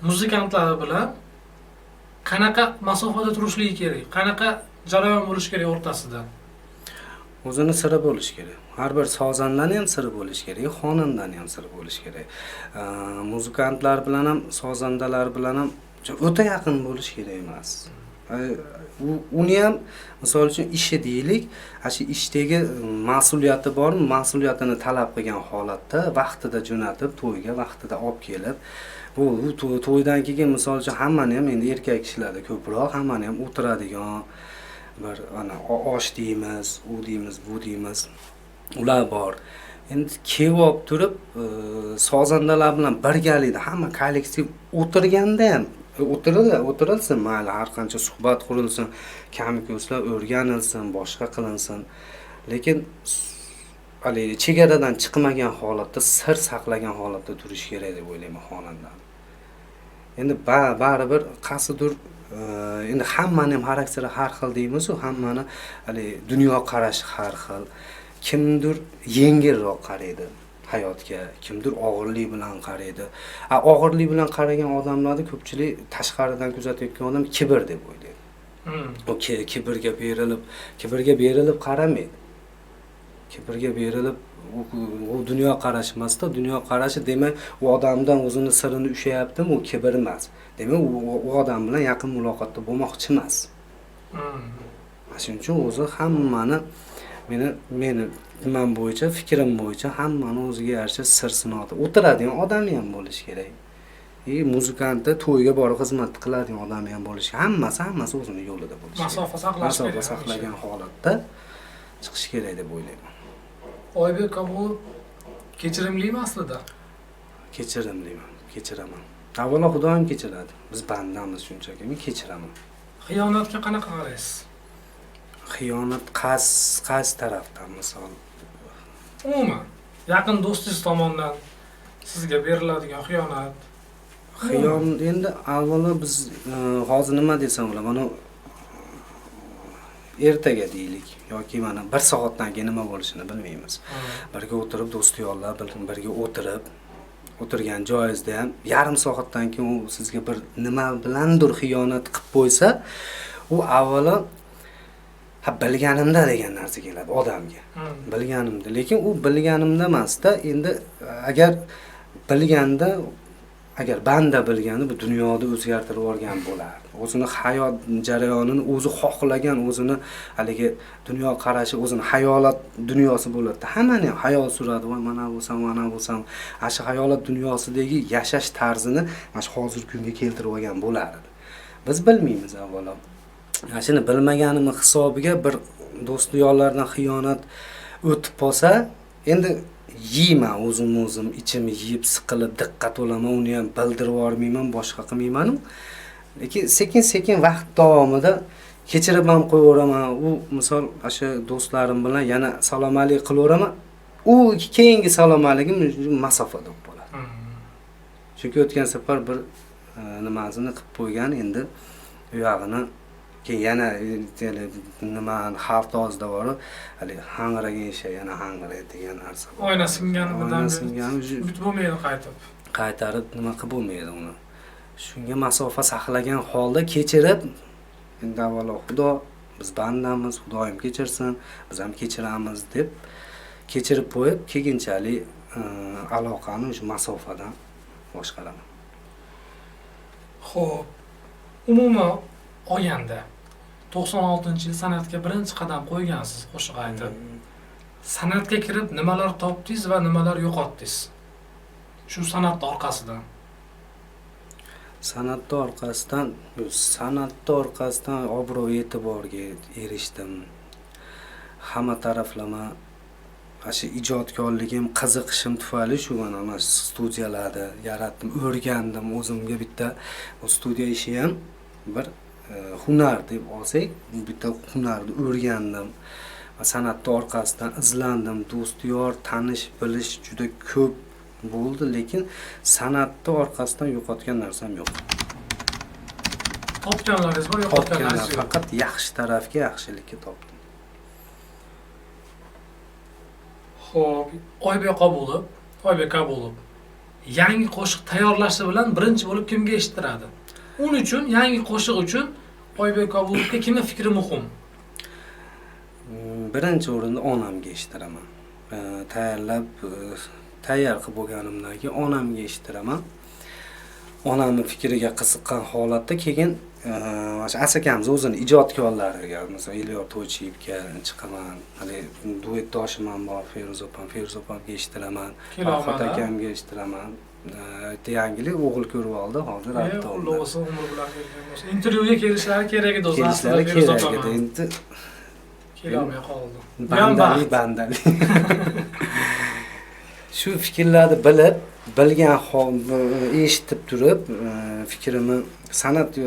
muzikantlar bilan qanaqa masofada turishligi kerak? Qanaqa jarayon bo'lishi kerak o'rtasida? O'zini siri bo'lish kerak. Har bir sozandan ham siri bo'lish kerak, xonandan ham siri bo'lish kerak. Muzikantlar bilan ham, sozandalar bilan ham o'ta yaqin bo'lish kerak emas. Uni ham misol uchun ishi deylik, shu ishdagi mas'uliyati bormi, mas'uliyatini talab qilgan holatda vaqtida jo'natib, to'yga vaqtida olib kelib, bu to'ydan keyin misol uchun hammani ham endi erkak kishilarda ko'proq hammani ham o'tiradigan bir ana osh deymiz, u deymiz, bu deymiz. Ular bor. Endi kelib turib, sozandalar bilan birgalikda hamma kollektiv o'tirganda ham o'tirilsin, mayli har qancha suhbat qurilsin, kam-ko'slar o'rganilsin, boshqa qilinsin. Lekin haligi chegaradan chiqmagan holatda, sir saqlagan holatda turish kerak deb o'ylayman xonanda. Endi baribir qaysidir endi hammaning ham xarakteri har xil deymiz-ku, hammani haligi dunyo qarashi har xil. Kimdir yengilroq qaraydi hayotga, kimdir og'irlik bilan qaraydi. Og'irlik bilan qaragan odamlarni ko'pchilik tashqaridan kuzatayotgan odam kibr deb o'ylaydi. O kibrga berilib qaramaydi. Kibrga berilib u dunyo qarashi emasda, dunyo qarashi demak u odamdan o'zini sirini ushayaptimi, u kibr emas. Demak u odam bilan yaqin muloqotda bo'lmoqchi emas. Shuning uchun o'zi hammani meni nimam bo'yicha, fikrim bo'yicha hammani o'ziga yarasha sir sinoatib o'tiradigan odami ham bo'lish kerak. Muzikantda to'yga borib xizmat qiladigan odami ham bo'lish kerak. Hammasi o'zini yo'lida bo'lishi kerak. Masofa saqlagan holatda chiqish kerak deb o'ylayman. Oybek Kabulov kechirimlimi aslida? Kechiraman. Avvalo Xudoyim kechiradi. Biz bandamiz shunchaki, men kechiraman. Xiyonatga qanaqa qaraysiz? Xiyonat qaysi tarafdan misol? Umuman, yaqin do'stingiz tomonidan sizga beriladigan xiyonat. Endi avvalo biz hozir nima desam bo'lar, mana ertaga deylik yoki mana 1 soatdan keyin nima bo'lishini bilmaymiz. Birga o'tirib do'stiyonlar bilan birga o'tirgan joyingizda ham yarim soatdan keyin u sizga bir nima bilandir xiyonat qilib qo'ysa, u avvalo bilganimda degan narsa keladi odamga. Bilganimda, lekin u bilganimda emasda, endi agar banda bilganda bu dunyoda o'zgartirib yuborgan bo'lardi. O'zini hayot jarayonini o'zi xohlagan, o'zini haligi dunyo qarashi, o'zini hayolat dunyosi bo'ladi. Hammani ham hayol suradi, voy mana bo'lsam, ana shu hayolat dunyosidagi yashash tarzini mana shu hozirgi kunga keltirib olgan bo'lardi. Biz bilmaymiz avvalo. Shuni bilmaganimiz hisobiga bir do'stiyonlardan xiyonat o'tib qolsa, endi yeyman o'zim ichimni yeyib siqilib diqqat olaman, uni ham bildirib yormayman, boshqa qilmayman. Lekin sekin vaqt davomida kechirib ham qo'yaveraman. U misol o'sha do'stlarim bilan yana salom alaykum qilaveraman. U keyingi salom alaykum masofada bo'ladi. Chunki o'tgan safar bir nimasini qilib qo'ygan, endi u yog'ini keyin yana nima xavf ozda bor, hali hangragan ish yana hangraydi degan narsa. Oyna singani bilan yutib bo'lmaydi qaytarib nima qilib bo'lmaydi uni. Shunga masofa saqlagan holda kechirib, endi avvalo Xudo, biz bandamiz, Xudoyim kechirsin, biz ham kechiramiz deb kechirib qo'yib, keyinchalik aloqani o'sha masofadan boshqaraman. Xo'p, umuman olganda 96-yil san'atga birinchi qadam qo'ygansiz, qo'shiq aytib. San'atga kirib nimalar topdingiz va nimalar yo'qotdingiz? Shu san'at orqasidan. San'at orqasidan obro' e'tiborga erishdim. Hamma taraflama shu ijodkorligim, qiziqishim tufayli shu mana studiyalarda yaratdim, o'rgandim. O'zimga bitta studiya ishi ham bir hunar deb olsak, bitta hunarni o'rgandim. Va san'at orqasidan izlandim. Do'styor, tanish, bilish juda ko'p bo'ldi, lekin san'atni orqasidan yo'qotgan narsam yo'q. Topganlaringiz bor, yo'qotganlaringiz yo'q. Faqat yaxshi tarafga, yaxshilikka topdim. Xo'p, Oybek Kabulov yangi qo'shiq tayyorlashi bilan birinchi bo'lib kimga eshittiradi? Uning uchun yangi qo'shiq uchun Oybek Kabulovga kimning fikri muhim? Birinchi o'rinda onamga eshitiraman. Tayyor qilib bo'lganimdan keyin onamga eshitiraman. Onamning fikriga qiziqqan holatda keyin asakamiz o'zini ijodkorlariga, masalan, Elyor To'ychiyevga chiqaman. Hali duetdoshim ham bor, Feruz opamga eshitiraman, Farhod akamga eshitiraman. Yangilik o'g'il ko'rib oldi, hozir aytdi. Alloh o'zi umr bilan bergan bo'lsa, intervyuga kelishlari kerak edi o'zi aslida. Kerak edi, endi kelolmay qoldi. Bandalik. Shu fikrlarni bilib, bilgan eshitib turib fikrimni san'at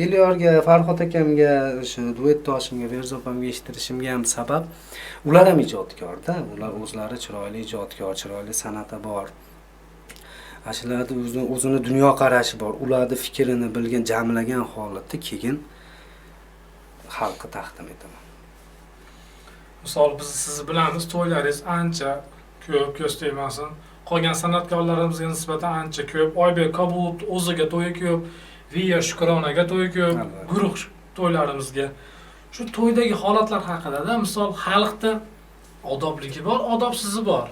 Elyorga, Farhod akamga, o'sha duetdoshimga, Ferzo opamga eshittirishimga ham sabab ular ham ijodkorda. Ular o'zlari chiroyli ijodkor, chiroyli san'ati bor. Ashularda o'zini dunyoqarashi bor. Ularning fikrini bilgan, jamlagan holatda keyin xalqqa taqdim etaman. Misol biz sizni bilamiz, to'ylaringiz ancha ko'p, ko'z tegmasin. Qolgan san'atkorlarimizga nisbatan ancha ko'p. Oybek Kabut o'ziga to'yi ko'p, Viya Shukronaga to'yi ko'p, Albatta. guruh to'ylarimizga. Shu to'ydagi holatlar haqida, misol xalqda odobligi bor, odobsizi bor.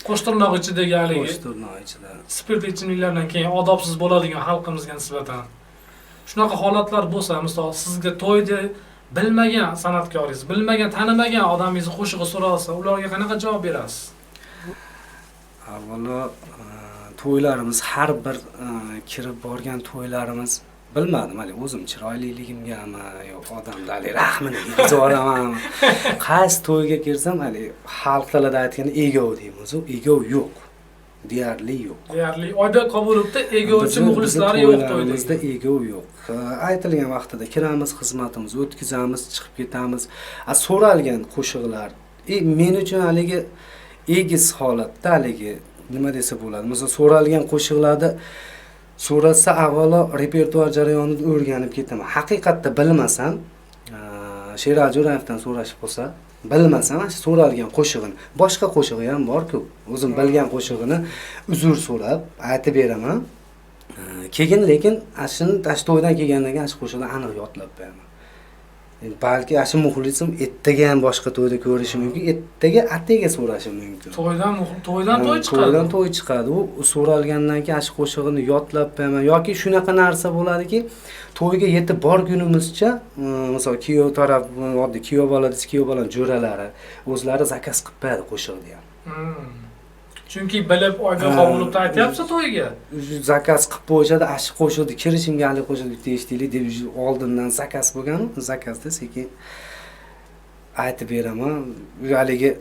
Qo'shtirnoq ichidagi haligi Qo'shtirnoq ichida. spirtli ichimliklardan keyin odobsiz bo'ladigan xalqimizga nisbatan. Shunaqa holatlar bo'lsa, misol sizga to'yda bilmagan san'atkoringiz, bilmagan, tanimagan odamingiz qo'shig'i so'ralsa, ularga qanaqa javob berasiz? Avvalo to'ylarimiz har bir kirib borgan to'ylarimiz bilmadim, hali o'zim chiroyliligimgami yo'q odamlar hali rahmini yetkazib qaysi to'yga kirsam hali xalq tilida aytganda ego deymiz, ego yo'q. Deyarli yo'q. Deyarli Oybek Qobulovda egochi muxlislari yo'q to'yda. Bizda ego yo'q. Aytilgan vaqtida kiramiz, xizmatimizni o'tkazamiz, chiqib ketamiz. So'ralgan qo'shiqlar men uchun haligi egiz holatda haligi nima desa bo'ladi. Masalan, so'ralgan qo'shiqlarda so'rasa avvalo repertuar jarayonini o'rganib ketaman. Haqiqatda bilmasam, Sherali Jo'rayevdan so'rashib bo'lsa, bilmasam, so'ralgan qo'shig'ini, boshqa qo'shig'i ham bor-ku. O'zim bilgan qo'shig'ini uzr so'rab aytib beraman. Keyin lekin ashuni to'ydan kelgandan keyin ash qo'shiqni aniq yodlab beraman. Balki ashi muxlisim ertaga ham boshqa to'yda ko'rishi mumkin, ertaga atega so'rashi mumkin. To'ydan to'y chiqadi. To'ydan to'y chiqadi. U so'ralgandan keyin ash qo'shig'ini yodlab beraman yoki shunaqa narsa bo'ladiki, to'yga yetib borgunimizcha, masalan, kuyov taraf, oddiy kuyov bola desa, kuyov bola jo'ralari o'zlari zakaz qilib beradi qo'shiqni ham. Chunki bilib Oybek Qobulovda aytyapsa to'yga. Zakaz qilib qo'yishadi, ash qo'shig'ni kirishimga hali qo'shig'ni bitta eshitaylik deb oldindan zakaz bo'lgan, zakazda sekin aytib beraman. Haligi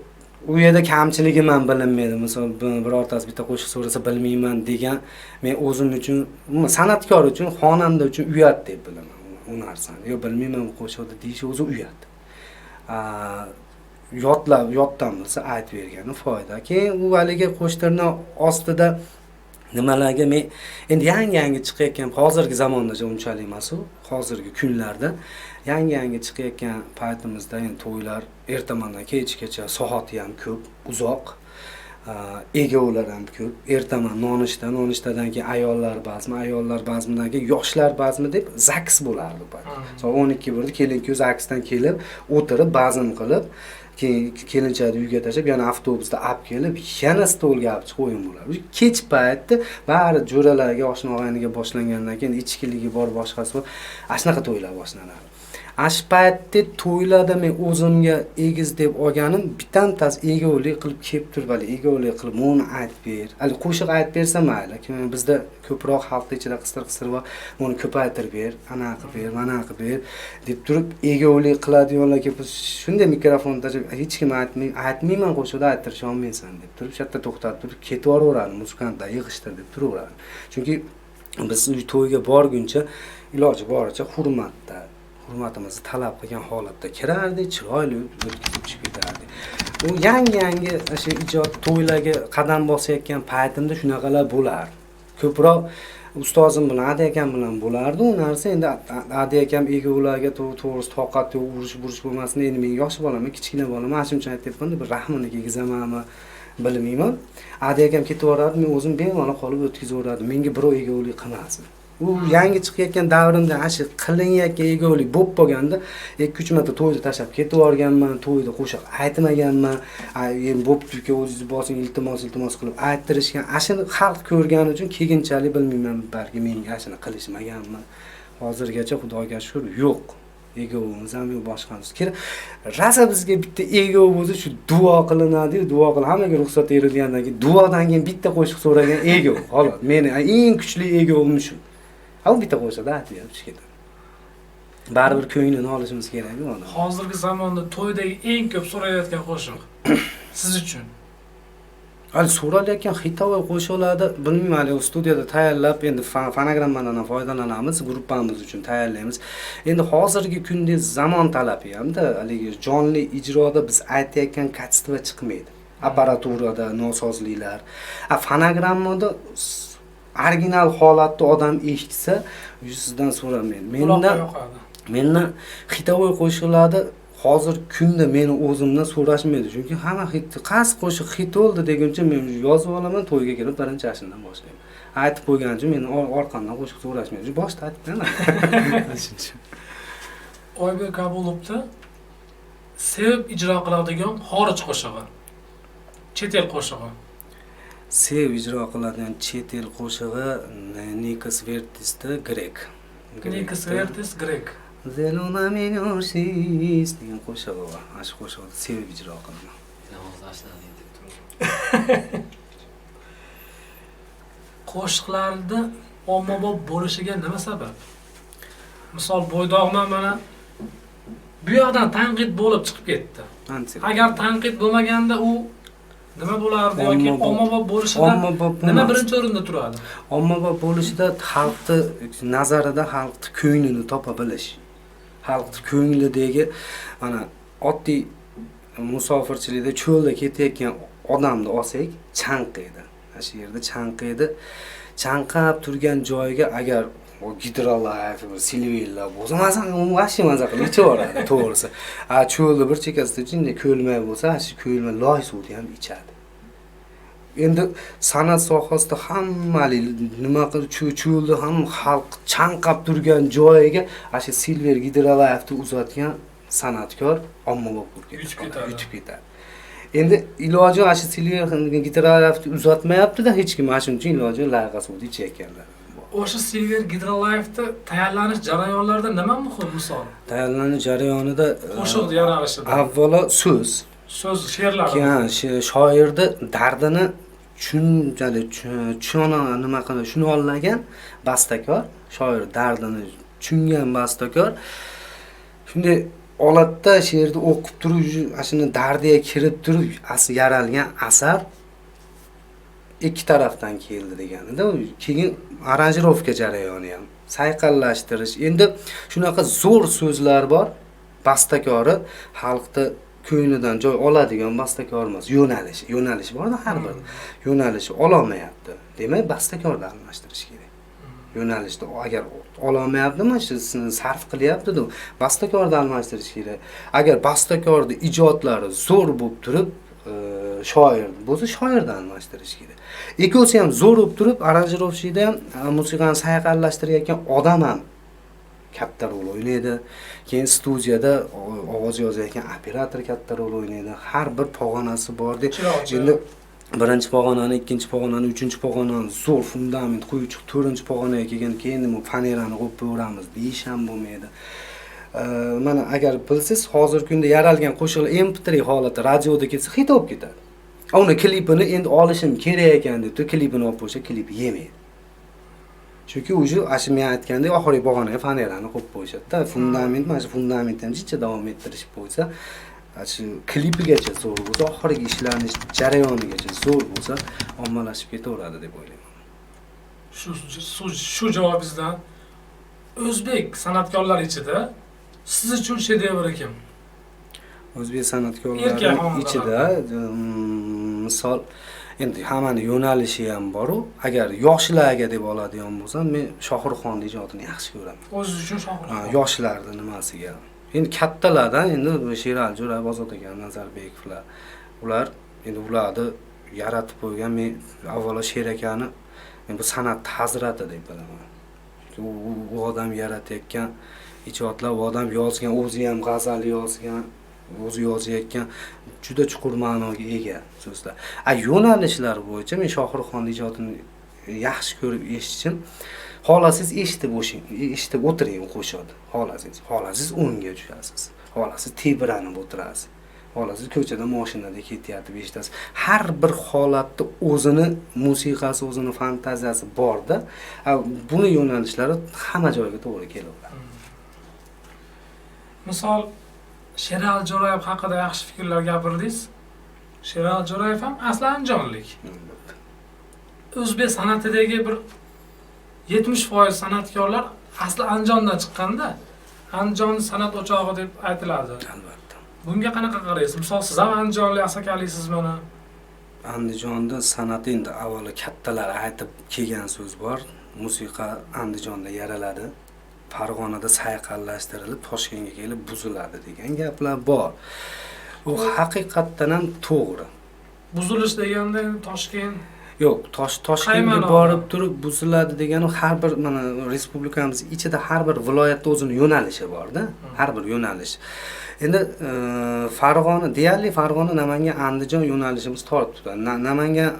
u yerda kamchiligi men bilinmaydi. Masalan, birortasi bitta qo'shiq so'rasa bilmayman degan, men o'zim uchun, san'atkor uchun, xonanda uchun uyat deb bilaman u narsani. Yo bilmayman bu qo'shiqni deyish o'zi uyat. Yoddan bilsa aytib bergani foyda. Keyin u haligi qo'shtirnoq ostida nimalarga men endi yangi chiqayotgan hozirgi zamonda unchalik emas u, hozirgi kunlarda yangi chiqayotgan paytimizda endi to'ylar ertamandan kechgacha soati ham ko'p, uzoq. Egovlar ham ko'p. Ertaman nonushtadan keyin ayollar bazmidan keyin yoshlar bazmi deb zaks bo'lardi bu. Soat 12 bo'ldi, kelin-kuz zaksdan kelib, o'tirib bazm qilib, keyin kelinchani uyga tashlab, yana avtobusda olib kelib, yana stolga olib chiqib o'yin bo'ladi. Kech paytda bari jo'ralarga, oshna-og'ayniga boshlangandan keyin ichkiligi bor, boshqasi bor. Ashnaqa to'ylar boshlanadi. Ash paytda to'ylarda men o'zimga egiz deb olganim bittantasi egolik qilib kelib turib, egolik qilib uni aytib ber. Hali qo'shiq aytib bersa mayli, lekin bizda ko'proq xalqning ichida qistir bor. Uni ko'paytirib ber, ana qilib ber, mana qilib ber deb turib egolik qiladiganlarga biz shunday mikrofonda hech kim aytmayman qo'shiqda aytirish olmaysan deb turib, shu yerda to'xtatib turib ketib yuboradi, muzikantlar yig'ishtir deb turaveradi. Chunki biz uy to'yga borguncha iloji boricha hurmatimizni talab qilgan holatda kirardi, chiroyli o'tkazib chiqib ketardi. U yangi o'sha ijod to'ylarga qadam bosayotgan paytimda shunaqalar bo'lardi. Ko'proq ustozim bilan, Adi akam bilan bo'lardi u narsa. Endi Adi akam egolarga to'g'ri toqat yo'q, urush bo'lmasin. Endi men yosh bolaman, kichkina bolaman, mana shuncha aytyapman, bir rahmini yegizamanmi bilmayman. Adi akam ketib borardi, men o'zim bemalol qolib o'tkazib yuborardim. Menga birov egolik qilmasin. U yangi chiqayotgan davrimda ashi qilinayotgan egolik bo'lib qolganda 2-3 marta to'yda tashlab ketib yuborganman, to'yda qo'shiq aytmaganman. Endi bo'pti-ku, o'zingiz bosing, iltimos qilib ayttirishgan. Ashini xalq ko'rgani uchun keyinchalik bilmayman, balki menga ashini qilishmaganman. Hozirgacha Xudoga shukr yo'q. Egoimiz ham yo'q, boshqamiz. Rasa bizga bitta ego bo'lsa, shu duo qilinadi-yu, hammaga ruxsat berilgandan keyin duodan keyin bitta qo'shiq so'ragan ego. Xolos, meni eng kuchli egom shu. Bu bitta qo'shiqda aytib chiqib ketadi. Baribir ko'nglini olishimiz kerak-ku ona. Hozirgi zamonda to'ydagi eng ko'p so'rayotgan qo'shiq siz uchun. Hali so'ralayotgan xitovoy qo'shiqlarni bilmayman, hali studiyada tayyorlab endi fonogrammadan foydalanamiz, gruppamiz uchun tayyorlaymiz. Endi hozirgi kunda zamon talabi hamda haligi jonli ijroda biz aytayotgan kачество chiqmaydi. Apparaturada nosozliklar. Fonogrammada original holatda odam eshitsa, sizdan so'ramaydi. Mendan xitovoy qo'shiqlarni hozir kunda meni o'zimdan so'rashmaydi, chunki hamma qaysi qo'shiq hit bo'ldi deguncha men yozib olaman, to'yga kelib birinchi ashindan boshlayman. Aytib qo'ygancha meni orqamdan qo'shiq so'rashmaydi. Boshda aytib beraman. Oybek Kabulovda sevib ijro qiladigan xorij qo'shig'i, chet el qo'shig'i. Sevib ijro qiladigan chet el qo'shig'i Nikos Vertisda Grek. Nikos Vertis Grek. Zelona menyorsiz degan qo'shig'i bor. Ana shu qo'shiqni sevib ijro qilaman. Qo'shiqlarda ommabop bo'lishiga nima sabab? Misol Bo'ydoqman mana bu yoqdan tanqid bo'lib chiqib ketdi. Agar tanqid bo'lmaganda u nima bo'lardi yoki ommabop bo'lishida nima birinchi o'rinda turadi? Ommabop bo'lishida xalqni nazarida xalqni ko'nglini topa bilish. Xalqni ko'nglidagi mana oddiy musofirchilikda cho'lda ketayotgan odamni olsak, chanqaydi. Mana shu yerda chanqaydi. Chanqab turgan joyiga agar o gidrolayf, silvilla bo'lsa, masalan, u vahshiy maza qilib ichaveradi, to'g'risi. Cho'lda bir chekkasida jinday ko'lmay bo'lsa, shu ko'lma loy suvni ham ichadi. Endi san'at sohasida hammalik nima qilib cho'lda ham xalq chanqab turgan joyiga shu silver gidrolayfni uzatgan san'atkor ommabop bo'lib yutib ketadi. Endi iloji shu silver gidrolayfni uzatmayapti-da hech kim, mana shuning uchun iloji layqa suvni ichayotganlar. O'sha Silver Gidrolayfda tayyorlanish jarayonlarida nima muhim misol? Tayyorlanish jarayonida qo'shiq yaralishida avvalo so'z, she'rlar. Keyin shoirni dardini nima qilib shuni olgan bastakor, shoir dardini tushungan bastakor shunday olatda she'rni o'qib turib, shuni dardiga kirib turib, yaralgan asar ikki tarafdan keldi deganida. Keyin aranjirovka jarayoni ham, sayqallashtirish. Endi shunaqa zo'r so'zlar bor. Bastakori xalqni ko'nglidan joy oladigan bastakor emas, yo'nalishi bor-da har bir. Yo'nalishi ololmayapti. Demak, bastakorni almashtirish kerak. Yo'nalishni agar ololmayapti, mana shu sarf qilyapti-da, bastakorni almashtirish kerak. Agar bastakorning ijodlari zo'r bo'lib turib, shoir bo'lsa, shoirdan almashtirish kerak. Ikkosi ham zo'r bo'lib turib, aranjirovchida ham musiqani sayqallashtirayotgan odam ham katta rol o'ynaydi. Keyin studiyada ovoz yozayotgan operator katta rol o'ynaydi. Har bir pog'onasi bor-da. Endi birinchi pog'onani, ikkinchi pog'onani, uchinchi pog'onani zo'r fundament qo'yib chiqib, to'rtinchi pog'onaga kelgan keyin nima fanerani qo'yib qo'yamiz deyish ham bo'lmaydi. Mana agar bilsiz, hozirgi kunda yaralgan qo'shiqlar MP3 holatda radioda ketsa hit bo'lib ketadi. Uni klipini endi olishim kerak ekan deb klipini olib qo'ysa, klip yemaydi. Chunki o'zi men aytgandek oxirgi pog'onaga fanerani qo'yib qo'yishadi-da. Fundament, mana shu fundamentni ham jicha davom ettirishib qo'ysa, shu klipigacha zo'r bo'lsa, oxirgi ishlanish jarayonigacha zo'r bo'lsa, ommalashib ketaveradi deb o'ylayman. Shu javobingizdan o'zbek san'atkorlari ichida siz uchun shedevr kim? O'zbek san'atkorlari ichida misol endi hammani yo'nalishi ham bor-u, agar yoshlarga deb oladigan bo'lsam, men Shohruxxonning ijodini yaxshi ko'raman. O'ziz uchun Shohruxxon. Yoshlarning nimasiga. Endi kattalardan endi Sherali Jo'rayev, Ozod aka, Nazarbekovlar, ular endi ularni yaratib qo'ygan, men avvalo Sher akani men bu san'at hazrati deb bilaman. Chunki u odam yaratayotgan ijodlar, u odam yozgan, o'zi ham g'azal yozgan, o'zi yozayotgan juda chuqur ma'noga ega so'zlar. Yo'nalishlar bo'yicha men Shohruxxonning ijodini yaxshi ko'rib eshitishim, xolasiz eshitib o'tiring qo'shiqni. Xolasiz o'ngga tushasiz. Xolasiz tebranib o'tirasiz. Xolasiz ko'chada mashinada ketyapti, eshitasiz. Har bir holatda o'zini musiqasi, o'zini fantaziyasi bor-da. Buni yo'nalishlari hamma joyga to'g'ri kelaveradi. Misol Sherali Jo'rayev haqida yaxshi fikrlar gapirdingiz. Sherali Jo'rayev ham asli andijonlik. O'zbek san'atidagi bir 70% san'atkorlar asli Andijondan chiqqanda Andijon san'at o'chog'i deb aytiladi. Albatta. Bunga qanaqa qaraysiz? Misol siz ham andijonlik asakalisizsiz mana. Andijonda san'at endi avvalo kattalar aytib kelgan so'z bor. Musiqa Andijonda yaraladi. Farg'onada sayqallashtirilib Toshkentga kelib buziladi degan gaplar bor. U haqiqatdan ham to'g'ri. Buzilish deganda Toshkent Yo'q, Toshkentga borib turib buziladi degani har bir mana respublikamiz ichida har bir viloyatda o'zining yo'nalishi bor-da, har bir yo'nalish. Endi Farg'ona, deyarli Farg'ona, Namangan, Andijon yo'nalishimiz tortib turadi. Namangan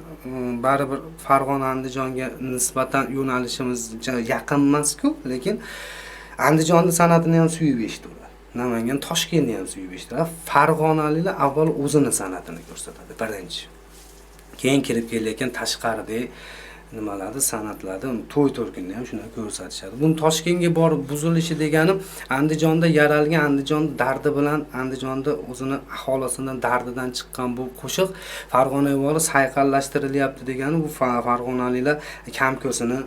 baribir Farg'ona, Andijonga nisbatan yo'nalishimiz yaqin emas-ku, lekin Andijonning san'atini ham suyib eshitadi. Namangan Toshkentni ham suyib eshitadi. Farg'onaliklar avval o'zining san'atini ko'rsatadi, birinchi. Keyin kirib kelayotgan tashqaridagi nimalarni, san'atlarni, to'y to'rkinni ham shuni ko'rsatishadi. Buni Toshkentga borib buzilishi degani Andijonda yaralgan, Andijon dardi bilan, Andijonda o'zini aholisidan dardidan chiqqan bu qo'shiq Farg'onaga borib sayqallashtirilyapti degani bu farg'onaliklar kamko'sini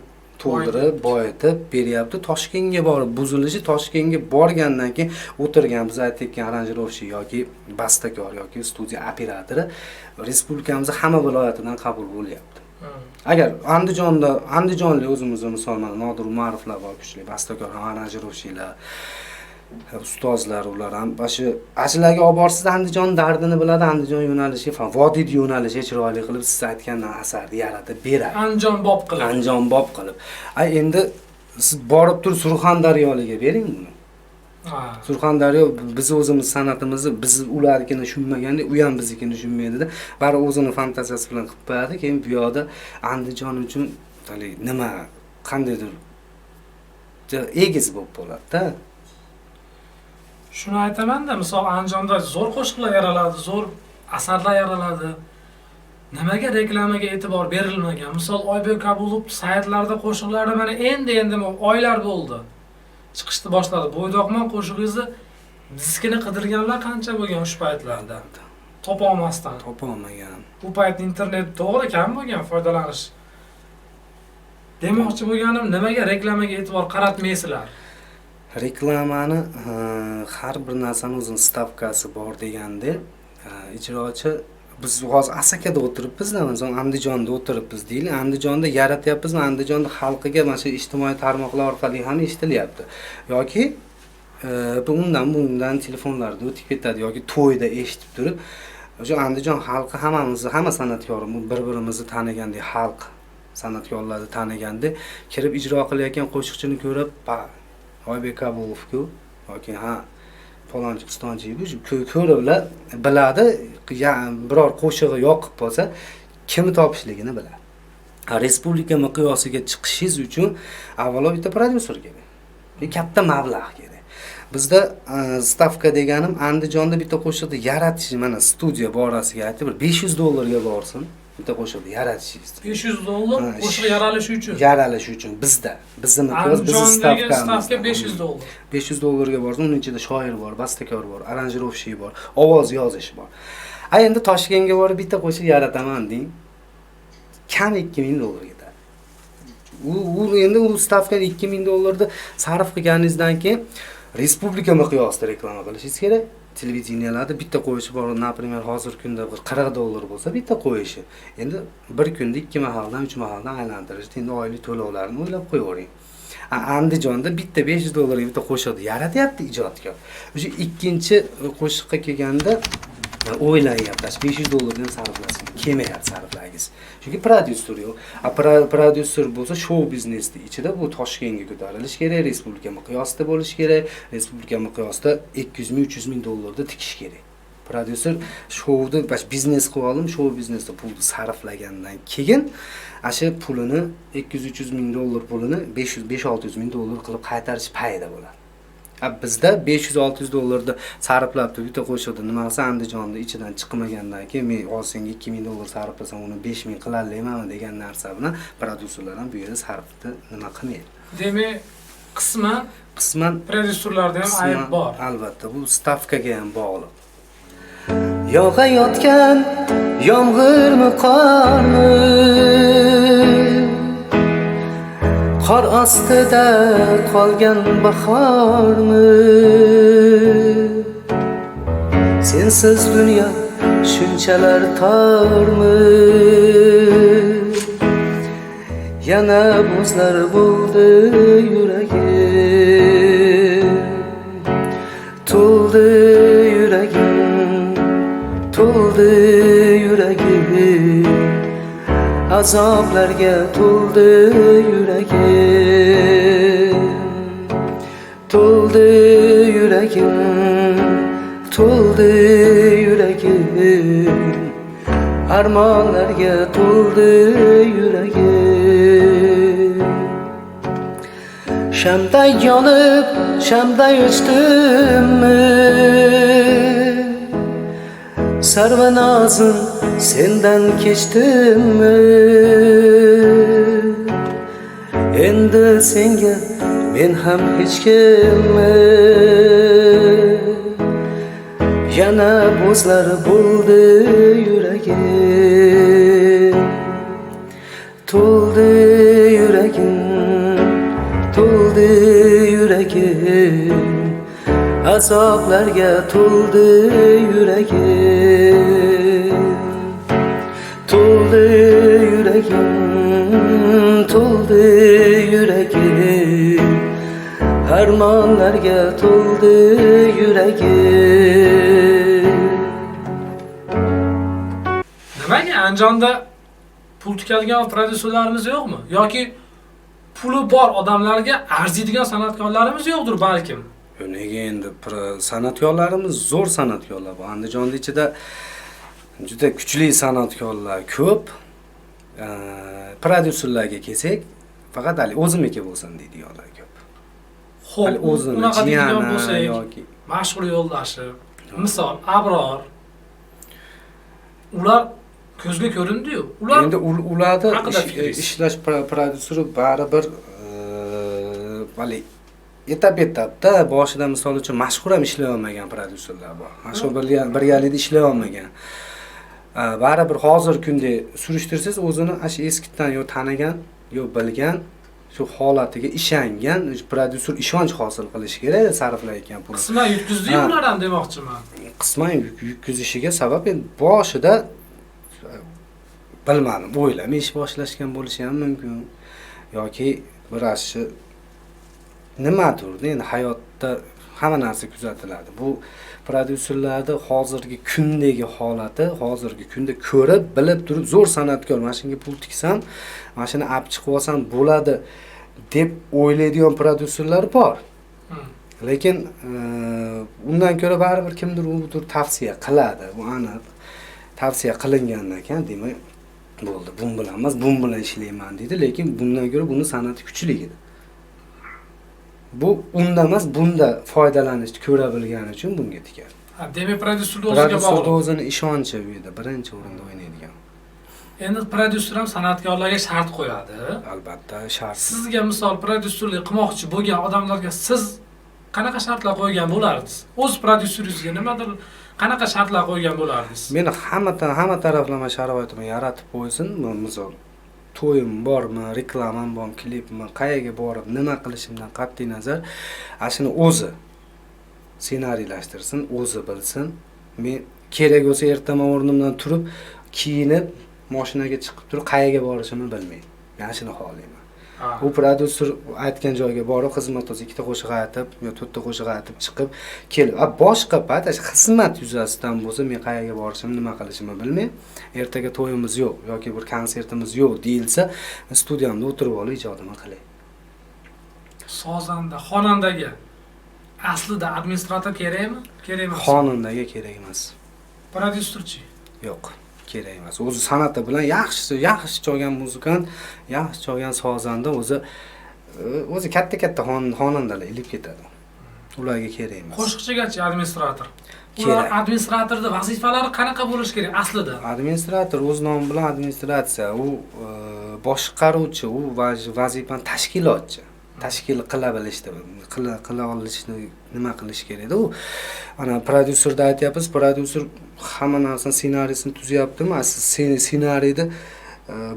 to'ldirib, boyitib beryapti. Toshkentga borib buzilishi, Toshkentga borgandan keyin o'tirgan biz aytayotgan aranjirovchi yoki bastakor yoki studiya operatori respublikamizning hamma viloyatidan qabul bo'lyapti. Agar Andijonlik o'zimizda misol mana Nodir Umarovlar bor, kuchli bastakor, aranjirovchilar, ustozlar, ular ham shu ashulaga olib borsiz Andijon dardini biladi, Andijon yo'nalishi, vodiy yo'nalishi chiroyli qilib siz aytgan asarni yaratib beradi. Andijon bob qilib. Andijon bob qilib. Endi siz borib turib Surxondaryoga bering buni. Surxondaryo biz o'zimiz san'atimizni, biz ularnikini tushunmaganda, u ham biznikini tushunmaydi-da. Bari o'zini fantaziyasi bilan qilib qo'yadi, keyin bu yoqda Andijon uchun nima, qandaydir egiz bo'lib bo'ladi-da. Shuni aytaman-da, misol Andijonda zo'r qo'shiqlar yaraladi, zo'r asarlar yaraladi. Nimaga reklamaga e'tibor berilmagan? Misol Oybek Kabulov saytlarda qo'shiqlari mana endi oylar bo'ldi. Chiqishni boshladi. Bo'ydoqman qo'shig'ingizni diskini qidirganlar qancha bo'lgan o'sha paytlarda? Topa olmasdan. Topa olmagan. Bu payt internet to'g'ri kam bo'lgan foydalanish. Demoqchi bo'lganim, nimaga reklamaga e'tibor qaratmaysizlar? Reklamani har bir narsani o'zining stavkasi bor deganda ijrochi biz hozir Asakada o'tiribmiz-da, masalan Andijonda o'tiribmiz deylik, Andijonda yaratyapmizmi, Andijonda xalqiga mana shu ijtimoiy tarmoqlar orqali ham eshitilyapti. Yoki bundan telefonlarda o'tib ketadi yoki to'yda eshitib turib, o'sha Andijon xalqi hamma san'atkorimiz bir-birimizni tanigandek xalq san'atkorlarni taniganda kirib ijro qilayotgan qo'shiqchini ko'rib, Oybek Kabulovku yoki falonchi pistonchi ko'riblar, biladi, biror qo'shig'i yoqib bo'lsa, kimni topishligini biladi. Respublika miqyosiga chiqishingiz uchun avvalo bitta prodyuser kerak. Katta mablag' kerak. Bizda stavka deganim Andijonda bitta qo'shiqni yaratish, mana studiya borasiga aytib, $500 borsin. Bitta qo'shiqni yaratishingiz. $500 qo'shiq yaralishi uchun. Yaralishi uchun bizda. Bizning miqyos, bizning stavkamiz. $500. $500 borsa, uning ichida shoir bor, bastakor bor, aranjirovchi bor, ovoz yozish bor. Endi Toshkentga borib bitta qo'shiq yarataman deng. Kam $2000 ketadi. Endi u stavka $2000 sarf qilganingizdan keyin respublika miqyosida reklama qilishingiz kerak. Televideniyalarda bitta qo'yishi bor, например, hozirgi kunda $40 bo'lsa bitta qo'yishi. Endi bir kunda 2 mahaldan 3 mahaldan aylantirishni, endi oylik to'lovlarini o'ylab qo'yavering. Andijonda bitta $500 ga bitta qo'shiqni yaratyapti ijodkor. O'sha ikkinchi qo'shiqqa kelganda o'ylayapti, $500 dan sarflasin, kelmayapti sarflagingiz. Chunki prodyuser yo'q. Prodyuser bo'lsa shou biznesning ichida bu Toshkentga ko'tarilish kerak, respublika miqyosida bo'lish kerak, respublika miqyosida $200,000-300,000 da tikish kerak. Prodyuser shouni biznes qilib oldim, shou biznesda pulni sarflagandan keyin o'sha pulini $200-300,000 pulini $500-600,000 qilib qaytarish payida bo'ladi. Bizda $500-600 da sarflabdi bitta qo'shiqni nima qilsa Andijonda ichidan chiqmagandan keyin men hozir senga $2000 sarflasam uni 5000 qilalaymanmi degan narsa bilan prodyuserlar ham bu yerda sarfni nima qilmaydi. Demak, qisman prodyuserlarda ham ayb bor. Albatta, bu stavkaga ham bog'liq. Yog'ayotgan Yomg'irmi qormi, qor ostida qolgan bahormi? Sensiz dunyo shunchalar tormi? Yana buzlar bo'ldi yuragim, to'ldi yuragim, to'ldi yuragim, azoblarga to'ldi yuragim, to'ldi yuragim, to'ldi yuragim, armonlarga to'ldi yuragim. Shamday yonib, shamday o'chdimmi? Sarvanozim sendan kechdimmi? Endi senga men ham hech kimmi? Yana buzlar bo'ldi yuragim, to'ldi yuragim, to'ldi yuragim, azoblarga to'ldi yuragim, to'ldi yuragim, to'ldi yuragim, armonlarga to'ldi yuragim. Nimaga Andijonda pul tikadigan prodyuserlarimiz yo'qmi? Yoki puli bor odamlarga arziydigan san'atkorlarimiz yo'qdir balkim. Nega endi san'atkorlarimiz zo'r san'atkorlar bor. Andijonning ichida juda kuchli san'atkorlar ko'p. Prodyuserlarga kelsak, faqat hali o'zimniki bo'lsin deydiganlar ko'p. Xo'p, unaqa deydigan bo'lsak, yoki mashhur yo'ldoshi, misol Abror, ular ko'zga ko'rindi-yu. Ular endi ularni haqida fikringiz? ishlash prodyuseri baribir hali etap-etapda boshida misol uchun mashhur ham ishlay olmagan prodyuserlar bor. Mashhur birgalikda ishlay olmagan. Baribir hozir kunda surishtirsangiz o'zini ash eskidan yo tanigan, yo bilgan, shu holatiga ishongan prodyuser ishonch hosil qilish kerak sarflayotgan pul. qisman yutkizdi-yu ular ham demoqchiman. Qisman yutkazishiga sabab endi boshida bilmadim, o'ylamay ish boshlashgan bo'lishi ham mumkin yoki birasi nimadir, endi hayotda hamma narsa kuzatiladi. Bu prodyuserlarning hozirgi kundagi holati, hozirgi kunda ko'rib, bilib turib zo'r san'atkor, mana shunga pul tiksam, mana shuni olib chiqib olsam bo'ladi deb o'ylaydigan prodyuserlar bor. Lekin undan ko'ra baribir kimdir u tavsiya qiladi. Bu aniq. Tavsiya qilingandan keyin demak bo'ldi, bu bilan emas, bu bilan ishlayman deydi, lekin bundan ko'ra buni san'ati kuchli edi. Bu undan emas, bunda foydalanishni ko'ra bilgani uchun bunga tikadi. Demak, prodyuserning o'ziga bog'liq. Prodyuserning o'zini ishonchi bu yerda birinchi o'rinda o'ynaydigan. Endi prodyuser ham san'atkorlarga shart qo'yadi. Albatta, shart. Sizga misol prodyuserlik qilmoqchi bo'lgan odamlarga siz qanaqa shartlar qo'ygan bo'lardingiz? O'z prodyuseringizga nimadir qanaqa shartlar qo'ygan bo'lardingiz? Meni hamma taraflama sharoitini yaratib qo'ysin, misol to'yim bormi, reklamam bormi, klipmi, qayerga borib, nima qilishimdan qat'iy nazar, ashuni o'zi ssenariylashtirsin, o'zi bilsin. Men kerak bo'lsa ertaman o'rnimdan turib, kiyinib, mashinaga chiqib turib, qayerga borishimni bilmayman. Men shuni xohlayman. U prodyuser aytgan joyga borib, xizmat o'zi ikkita qo'shiq aytib, yo to'rtta qo'shiq aytib chiqib, kelib, boshqa payt xizmat yuzasidan bo'lsa, men qayerga borishimni, nima qilishimni bilmayman. Ertaga to'yimiz yo'q yoki bir konsertimiz yo'q deyilsa, studiyamda o'tirib olib ijodimni qilay. Sozanda, xonandaga aslida administrator kerakmi? Kerak emas. Xonandaga kerak emas. Prodyuserchi? Yo'q, kerak emas. O'zi san'ati bilan yaxshi chalgan muzikant, yaxshi chalgan sozanda o'zi katta xonandalar ilib ketadi. Ularga kerak emas. Qo'shiqchigachi administrator. Ular administratorning vazifalari qanaqa bo'lishi kerak aslida? Administrator o'z nomi bilan administratsiya, u boshqaruvchi, u vazifani tashkilotchi. Tashkil qila bilishdi, qila olishni nima qilish kerak edi? U ana prodyuserda aytyapmiz, prodyuser hamma narsani ssenariysini tuzyaptimi, asli ssenariyni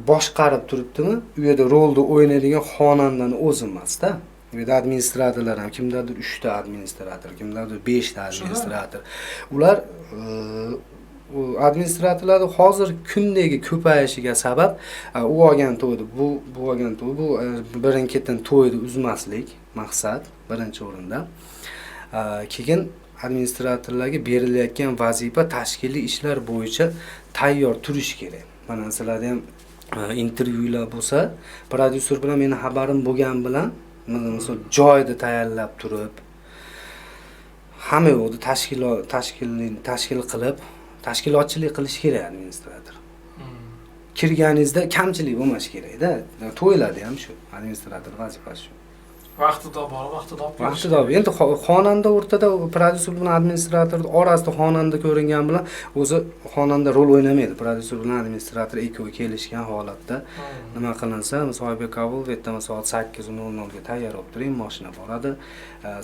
boshqarib turibdimi, u yerda rolni o'ynaydigan xonandani o'zi emas-da. Bu yerda administratorlar ham, kimlardir 3 ta administrator, kimlardir 5 ta administrator. Ular u administratorlarning hozir kundagi ko'payishiga sabab u olgan to'yni bu olgan to'y bu birin-ketin to'yni uzmaslik maqsad birinchi o'rinda. Keyin administratorlarga berilayotgan vazifa tashkiliy ishlar bo'yicha tayyor turish kerak. Mana sizlarda ham intervyular bo'lsa, prodyuser bilan meni xabarim bo'lgan bilan, misol joyda tayyorlab turib, hamma yo'qni tashkil qilib, tashkilotchilik qilish kerak administrator. Kirganingizda kamchilik bo'lmashi kerak-da. To'ylarda ham shu, administrator vazifasi shu. Vaqtida borib, vaqtida olib Vaqtida. Endi xonanda o'rtada prodyuser bilan administrator orasida xonanda ko'ringan bilan o'zi xonanda rol o'ynamaydi. Prodyuser bilan administrator ikkovi kelishgan holatda nima qilinsa, misol Oybek Kabul ertaga soat 8:00 ga tayyor bo'lib turing, mashina boradi.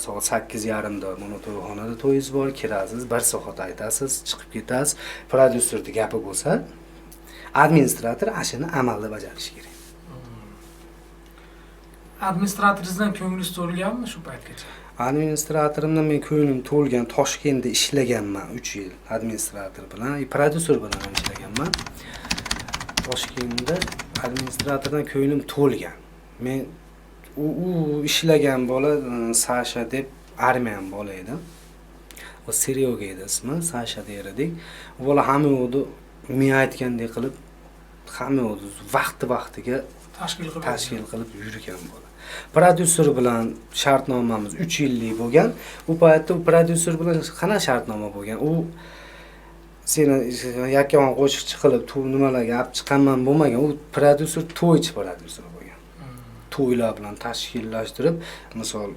Soat 8:30da mana to'yxonada to'yingiz bor, kirasiz, 1 soat aytasiz, chiqib ketasiz. Prodyuserning gapi bo'lsa, administrator ashuni amalda bajarishi kerak. Administratoringizdan ko'nglingiz to'lganmi shu paytgacha? Administratorimdan men ko'nglim to'lgan, Toshkentda ishlaganman 3 yil administrator bilan, prodyuser bilan ham ishlaganman. Toshkentda administratordan ko'nglim to'lgan. Men u ishlagan bola Sasha deb armiyan bola edi. O Seryoga edi ismi, Sasha derdik. U bola hamma yo'qni men aytgandek qilib, hamma yo'qni vaqti-vaqtiga tashkil qilib yurgan bola. Prodyuser bilan shartnomamiz 3 yillik bo'lgan. Bu paytda u prodyuser bilan qana shartnoma bo'lgan? U seni yakkaman qo'shiqchi qilib, nimalarga olib chiqaman bo'lmagan. U prodyuser to'ychi prodyuser bo'lgan. To'ylar bilan tashkillashtirib, misol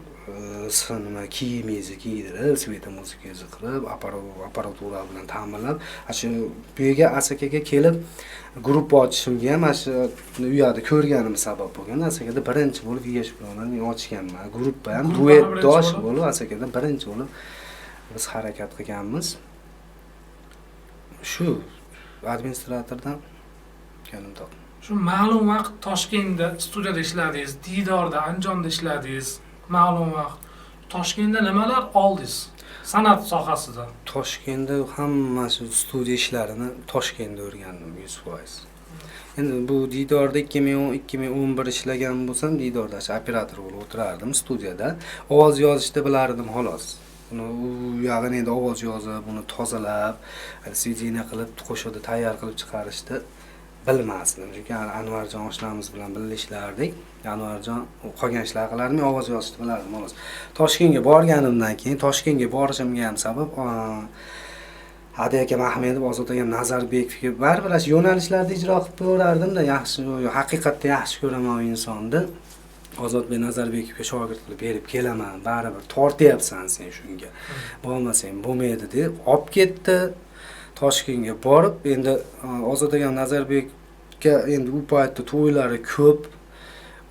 nima kiyimingizni kiydirib, sveta musikangizni qilib, apparatura bilan ta'minlab, shu bu yerga Asakaga kelib guruh ochishimga ham shu u yerda ko'rganim sabab bo'lgan. Asakada birinchi bo'lib yesh bilan men ochganman. Guruhda ham duetdosh bo'lib Asakada birinchi bo'lib biz harakat qilganmiz. Shu administratordan ko'nglim to'q. Shu ma'lum vaqt Toshkentda studiyada ishladingiz, Didorda, Andijonda ishladingiz. Ma'lum vaqt Toshkentda nimalar oldingiz? San'at sohasida. Toshkentda hammasi studiya ishlarini Toshkentda o'rgandim 100%. Endi bu Didorda 2010-2011 ishlagan bo'lsam, Didorda operator bo'lib o'tirardim studiyada. Ovoz yozishni bilardim xolos. Buni u yog'ini endi ovoz yozib, buni tozalab, CD-ni qilib, qo'shiqni tayyor qilib chiqarishni bilmasdim. Chunki Anvarjon oshnamiz bilan birga ishlardik. Anvarjon qolgan ishlar qilardi, men ovoz yozishni bilardim xolos. Toshkentga borganimdan keyin Toshkentga borishimga ham sabab Hadi aka Mahmedov, Ozod aka Nazarbekovga baribir shu yo'nalishlarda ijro qilib ko'rardim-da, yaxshi, haqiqatda yaxshi ko'raman u insonni. Ozodbek Nazarbekovga shogird qilib berib kelaman, baribir tortyapsan sen shunga. Bo'lmasang bo'lmaydi deb olib ketdi. Toshkentga borib, endi Ozod aka Nazarbekka endi u paytda to'ylari ko'p.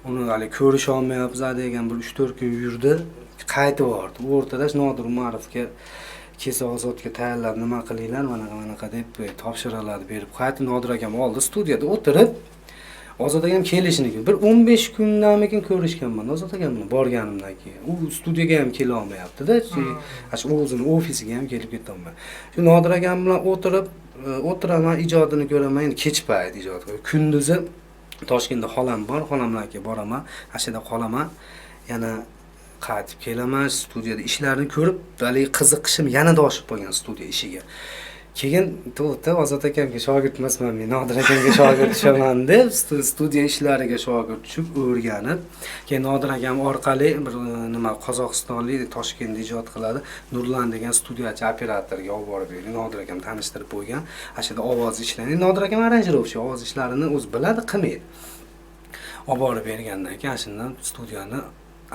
Uni hali ko'risha olmayapmiz degan bir 3-4 kun yurdi, qaytib bordi. U o'rtada Nodir Umarovga Kesa Ozodga tayyorlab nima qilinglar, mana deb topshiriqlarni berib qaytib Nodir akam oldi studiyada o'tirib, Ozod akam kelishini bir 15 kunnanmikin ko'rishganman Ozod akam bilan borganimdan keyin. U studiyaga ham kela olmayapti-da, shu o'zining ofisiga ham kelib ketolmay. Shu Nodir akam bilan o'tiraman, ijodini ko'raman, endi kech payt ijod. Kunduzi Toshkentda xolam bor, xolamlarga boraman, ashada qolaman. Yana qaytib kelaman, studiyada ishlarni ko'rib, haligi qiziqishim yanada oshib qolgan studiya ishiga. Keyin to'g'ri Ozod akamga shogird emasman, men Nodir akamga shogird tushaman deb studiya ishlariga shogird tushib o'rganib, keyin Nodir akam orqali bir nima Qozog'istonlik Toshkentda ijod qiladi, Nurlan degan studiyachi operatorga olib borib berdi. Nodir akam tanishtirib qo'ygan. Ashada ovoz ishlarni, Nodir akam aranjirovchi, ovoz ishlarini o'zi biladi, qilmaydi. Olib borib bergandan keyin shundan studiyani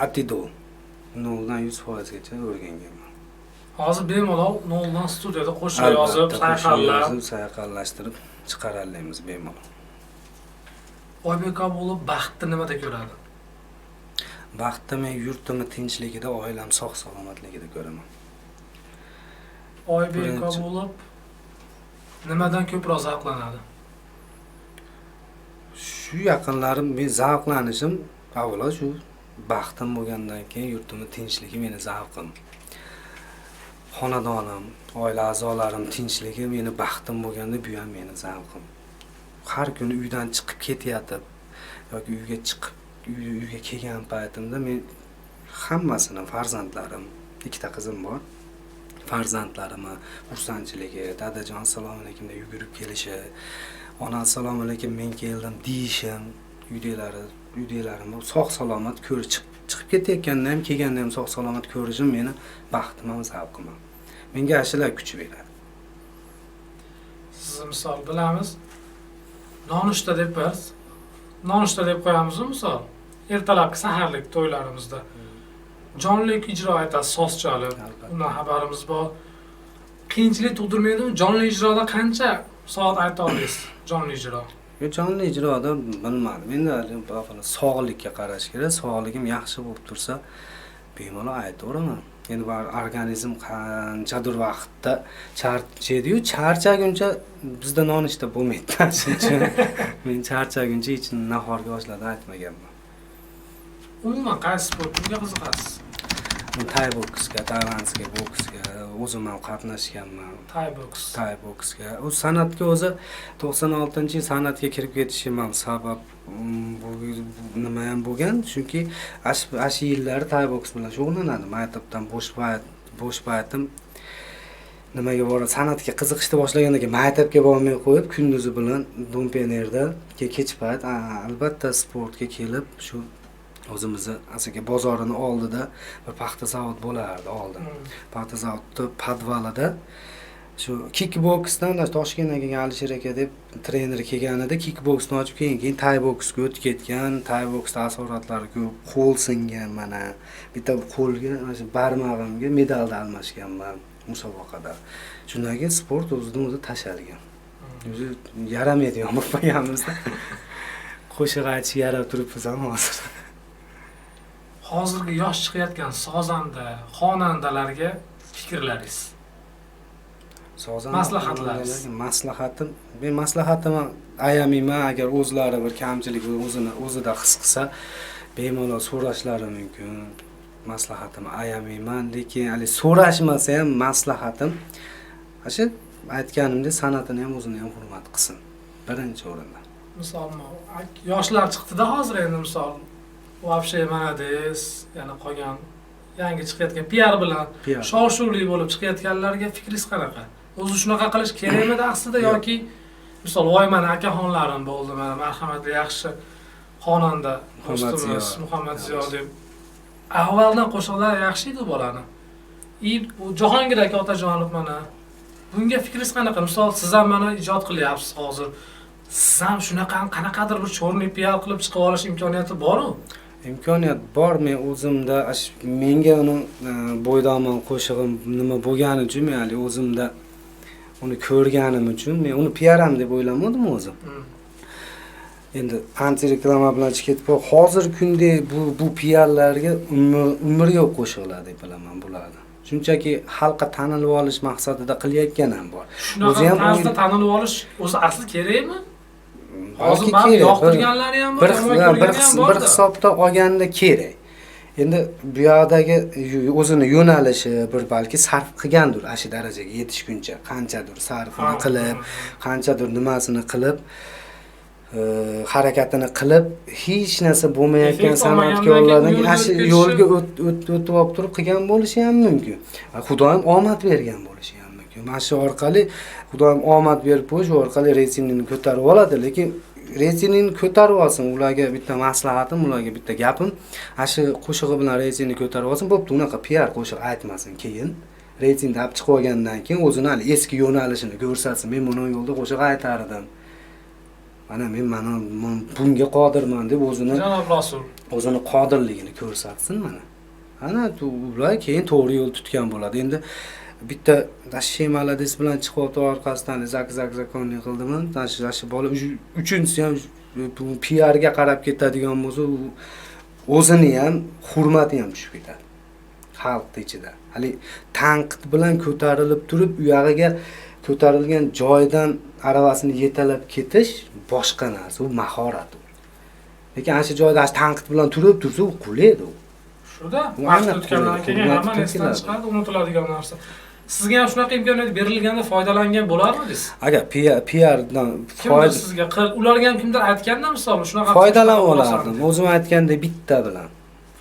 Atido 0dan 100% gacha o'rganganman. Hozir bemalol noldan studiyada qo'shiq yozib, sayqallashtirib chiqaramiz bemalol. Oybek Kabulov baxtni nimada ko'radi? Baxtni men yurtimni tinchligida, oilam sog' salomatligida ko'raman. Oybek Kabulov Nimadan ko'proq zavqlanadi? Shu yaqinlarim men zavqlanishim avvalo shu baxtim bo'lgandan keyin yurtimni tinchligi meni zavqim. Xonadonim, oila a'zolarim tinchligi meni baxtim bo'lganda bu ham meni zavqim. Har kuni uydan chiqib ketayotib yoki uyga kelgan paytimda men hammasini farzandlarim, ikkita qizim bor. Farzandlarimni xursandchiligi, dadajon assalomu alaykum deb yugurib kelishi, ona assalomu alaykum men keldim deyishim, uydalarimni sog' salomat ko'rib chiqib ketayotganda ham kelganda ham sog' salomat ko'rishim meni baxtim ham zavqim. Menga ashular kuch beradi. Sizni misol bilamiz. Nonushta deb biz nonushta deb qo'yamiz-ku misol. Ertalabki saharlik to'ylarimizda jonli ijro aytasiz, so'z chalib. Undan xabarimiz bor. Qiyinchilik tug'dirmaydimi? Jonli ijroda qancha soat ayta olasiz? Jonli ijro. Jonli ijroda bilmadim. Endi sog'likka qarash kerak. Sog'ligim yaxshi bo'lib tursa, bemalol aytaveraman. Endi organizm qanchadir vaqtda charchaydi-yu, charchaguncha bizda nonushta bo'lmaydi. Shuning uchun men charchaguncha hech nahorga oshlarni aytmaganman. Umuman qaysi sportga qiziqasiz? Thai boksga, taylandskiy boksga o'zim ham qatnashganman. Thai boksga. U san'atga o'zi 96-yil san'atga kirib ketishim ham sabab nima ham bo'lgan, chunki ash yillari Thai boks bilan shug'ullanardim. Maktabdan bo'sh paytim nimaga boradi, san'atga qiziqishni boshlagandan keyin maktabga bormay qo'yib, kunduzi bilan Dompenerda kech payt albatta sportga kelib shu o'zimizni asaka bozorini oldida bir paxta zavod bo'lardi oldin. Paxta zavodi podvalida shu kickboksdan Toshkentga kelgan Alisher aka deb trener kelganida kickboksni ochib keyin Thai boksga o'tib ketgan. Thai boks taassurotlari ko'p, qo'l singan mana. Bitta qo'lga, mana barmog'imga medalda almashganman musobaqada. Shundan keyin sport o'zidan-o'zi tashalgan. O'zi yaramaydigan bo'lib qolganmizda. Qo'shiq aytish yarab turibmiz ham hozir. Hozirgi yosh chiqayotgan sozanda, xonandalarga fikrlaringiz? Maslahatlaringiz? Men maslahatim ayamayman, agar o'zlari bir kamchilik o'zida his qilsa, bemalol so'rashlari mumkin. Maslahatim ayamayman, lekin hali so'rashmasa ham maslahatim shu aytganimdek san'atini ham o'zini ham hurmat qilsin. Birinchi o'rinda. Misol, yoshlar chiqdi-da hozir endi misol Вообще mana des, yana qolgan yangi chiqayotgan PR bilan shov-shuvli bo'lib chiqayotganlarga fikringiz qanaqa? O'zi shunaqa qilish kerakmidi aslida yoki misol voy mana akaxonlarim bo'ldi, mana marhamatli yaxshi xonanda do'stimiz Muhammad Ziyo deb avvaldan qo'shiqlar yaxshi edi bolani. U Jahongir aka Otajonov mana bunga fikringiz qanaqa? Misol siz ham mana ijod qilyapsiz hozir. Siz ham shunaqa qanaqadir bir cho'rni PR qilib chiqib olish imkoniyati bor-ku? Imkoniyat bor. Men o'zimda menga uni bo'ydomon qo'shig'im nima bo'lgani uchun, men hali o'zimda uni ko'rganim uchun men uni PR ham deb o'ylamadim o'zim. Endi anti reklama bilan chiqib ketib, hozirgi kunda bu PRlarga umr yo'q qo'shiqlar deb bilaman bularni. Shunchaki xalqqa tanilib olish maqsadida qilayotgan ham bor. O'zi ham tarzda tanilib olish o'zi asli kerakmi? Hozir ba'zi yoqtirganlari ham bor, bir hisobda olganda kerak. Endi bu yoqdagi o'zini yo'nalishi bir balki sarf qilgandir, shu darajaga yetishguncha qanchadir sarfini qilib, qanchadir nimasini qilib, harakatini qilib, hech narsa bo'lmayotgan san'atkorlarning shu yo'lga o'tib olib turib qilgan bo'lishi ham mumkin. Xudoyim omad bergan bo'lishi ham mumkin. Mana shu orqali Xudoyim omad berib qo'yish orqali reytingni ko'tarib oladi, lekin reytingni ko'tarib olsin, ularga bitta maslahatim, ularga bitta gapim, shu qo'shig'i bilan reytingni ko'tarib olsin, bo'pti, unaqa PR qo'shiq aytmasin, keyin reytingni olib chiqib olgandan keyin o'zini hali eski yo'nalishini ko'rsatsin. Men buni yo'lda qo'shiq aytardim. Mana men bunga qodirman deb o'zini Janob Rasul o'zini qodirligini ko'rsatsin mana. Ana ular keyin to'g'ri yo'l tutgan bo'ladi. Endi bitta Dashemalades bilan chiqib orqasidan zakonni qildimi? Tashi bola uchinchisi ham PR ga qarab ketadigan bo'lsa, o'zini ham hurmati ham tushib ketadi xalq ichida. Hali tanqid bilan ko'tarilib turib, u yog'iga ko'tarilgan joydan aravasini yetalab ketish boshqa narsa, u mahorat. Lekin ana shu joyda tanqid bilan turib tursa, u qullaydi u. Shuda Bu vaqt aniq o'tgandan qulay, keyin hurmat hamma esdan keladi. chiqadi, unutiladigan narsa. Sizga ham shunaqa imkoniyat berilganda foydalangan bo'lardingiz? Agar PR-dan Kimdir sizga ularga ham kimdir aytganda misol shunaqa foydalanib olardim. O'zim aytgandek bitta bilan.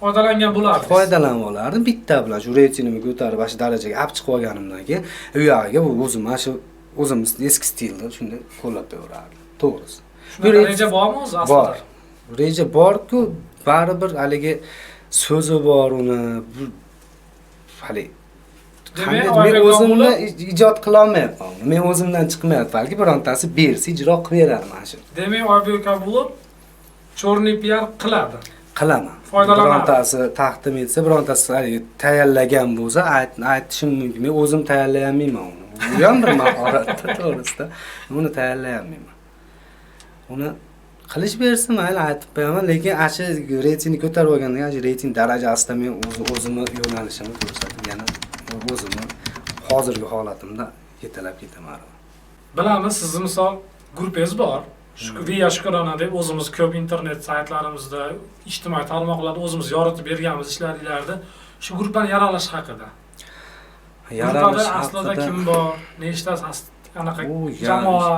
Foydalangan bo'lardingiz. Foydalanib olardim bitta bilan. Shu reytingimni ko'tarib, shu darajaga olib chiqib olganimdan keyin u yog'iga bu o'zim mana shu o'zimiz eski stilda shunday qo'llab qo'yardim. To'g'risi. Shunaqa reja bormi o'zi aslida? Bor. Reja bor-ku, baribir haligi so'zi bor uni hali men o'zimni ijod qila olmayapman. Men o'zimdan chiqmayapti. Balki birontasi bersa ijro qilib beraman mana shu. Demak, Oybek Kabulov chorniy PR qiladi. Qilaman. Foydalanadi. Birontasi taqdim etsa, birontasi haligi tayyorlagan bo'lsa, aytishim mumkin. Men o'zim tayyorlay olmayman uni. Bu ham bir mahoratda to'g'risida. Uni tayyorlay olmayman. Uni qilish bersa mayli aytib qo'yaman, lekin ashi reytingni ko'tarib olgandan keyin ashi reyting darajasida men o'zimni yo'nalishimni ko'rsatib, yana o'zimni hozirgi holatimda yetalab ketaman. Bilamiz, sizni misol gruppangiz bor. Viya Shukrona deb o'zimiz ko'p internet saytlarimizda, ijtimoiy tarmoqlarda o'zimiz yoritib berganmiz ishlaringlarda. Shu gruppani yaralash haqida. Yaralish aslida haqida kim bor? Nechta anaqa U jamoa?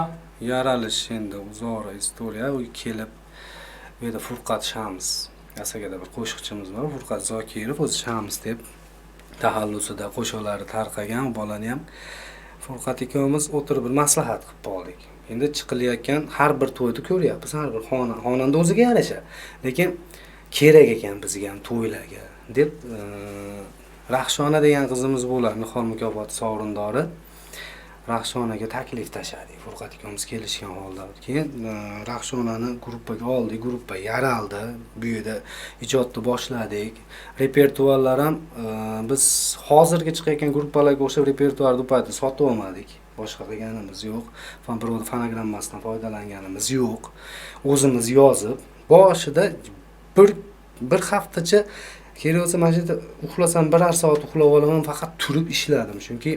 Yaralish endi uzoq istoriya. U kelib bu yerda Furqat Shams, Asagada bir qo'shiqchimiz bor, Furqat Zokirov, o'zi Shams deb taxallusida qo'shiqlari tarqagan bolani ham Furqat ikkovimiz o'tirib bir maslahat qilib qoldik. Endi chiqilayotgan har bir to'yni ko'ryapmiz, har bir xonanda o'ziga yarasha. Lekin kerak ekan bizga ham to'ylarga deb Rahshona degan qizimiz bo'ladi, Nihol mukofoti sovrindori. Rahshonaga taklif tashladik. Furqat ikkovimiz kelishgan holda. Keyin Rahshonani gruppaga oldik, gruppa yaraldi. Bu yerda ijodni boshladik. Repertuarlar ham biz hozirgi chiqayotgan gruppalarga o'xshab repertuarni upayda sotib olmadik. Boshqa qilganimiz yo'q. Birovning fonogrammasidan foydalanganimiz yo'q. O'zimiz yozib, boshida bir haftacha kerak bo'lsa mana shu yerda uxlasam 1 soat uxlab olaman, faqat turib ishladim. Chunki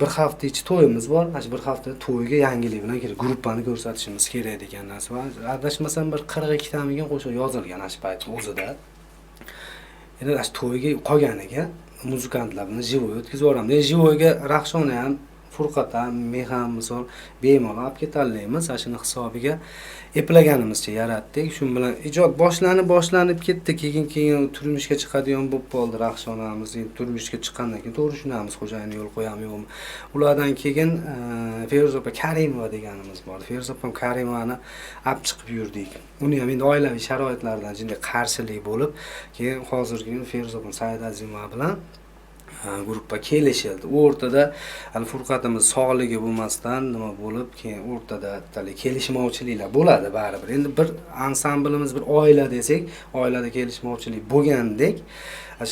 bir hafta ichi to'yimiz bor. Mana shu bir hafta to'yga yangilik bilan kerak, gruppani ko'rsatishimiz kerak degan narsa bor. Adashmasam bir 42 tamigan qo'shiq yozilgan ana shu payt o'zida. Endi ana shu to'yga qolganiga muzikantlar bilan jivoy o'tkazib yuboramiz. Jivoyga Rahshona ham, Furqat ham, men ham misol bemalol olib ketalaymiz. Ana shuni hisobiga eplaganimizcha yaratdik. Shu bilan ijod boshlanib ketdi. Keyin turmushga chiqadigan bo'lib qoldi Rahshonamiz. Endi turmushga chiqqandan keyin to'g'ri tushunamiz, xo'jayinni yo'l qo'yami yo'qmi. Ulardan keyin Feruza opa Karimova deganimiz bor. Feruza opa Karimovani olib chiqib yurdik. Uni ham endi oilaviy sharoitlardan jinday qarshilik bo'lib, keyin hozirgi kun Feruza opa Saidazimova bilan gruppa kelishildi. O'rtada hali Furqatimiz sog'ligi bo'lmasdan nima bo'lib, keyin o'rtada kelishmovchiliklar bo'ladi baribir. Endi bir ansamblimiz, bir oila desak, oilada kelishmovchilik bo'lgandek,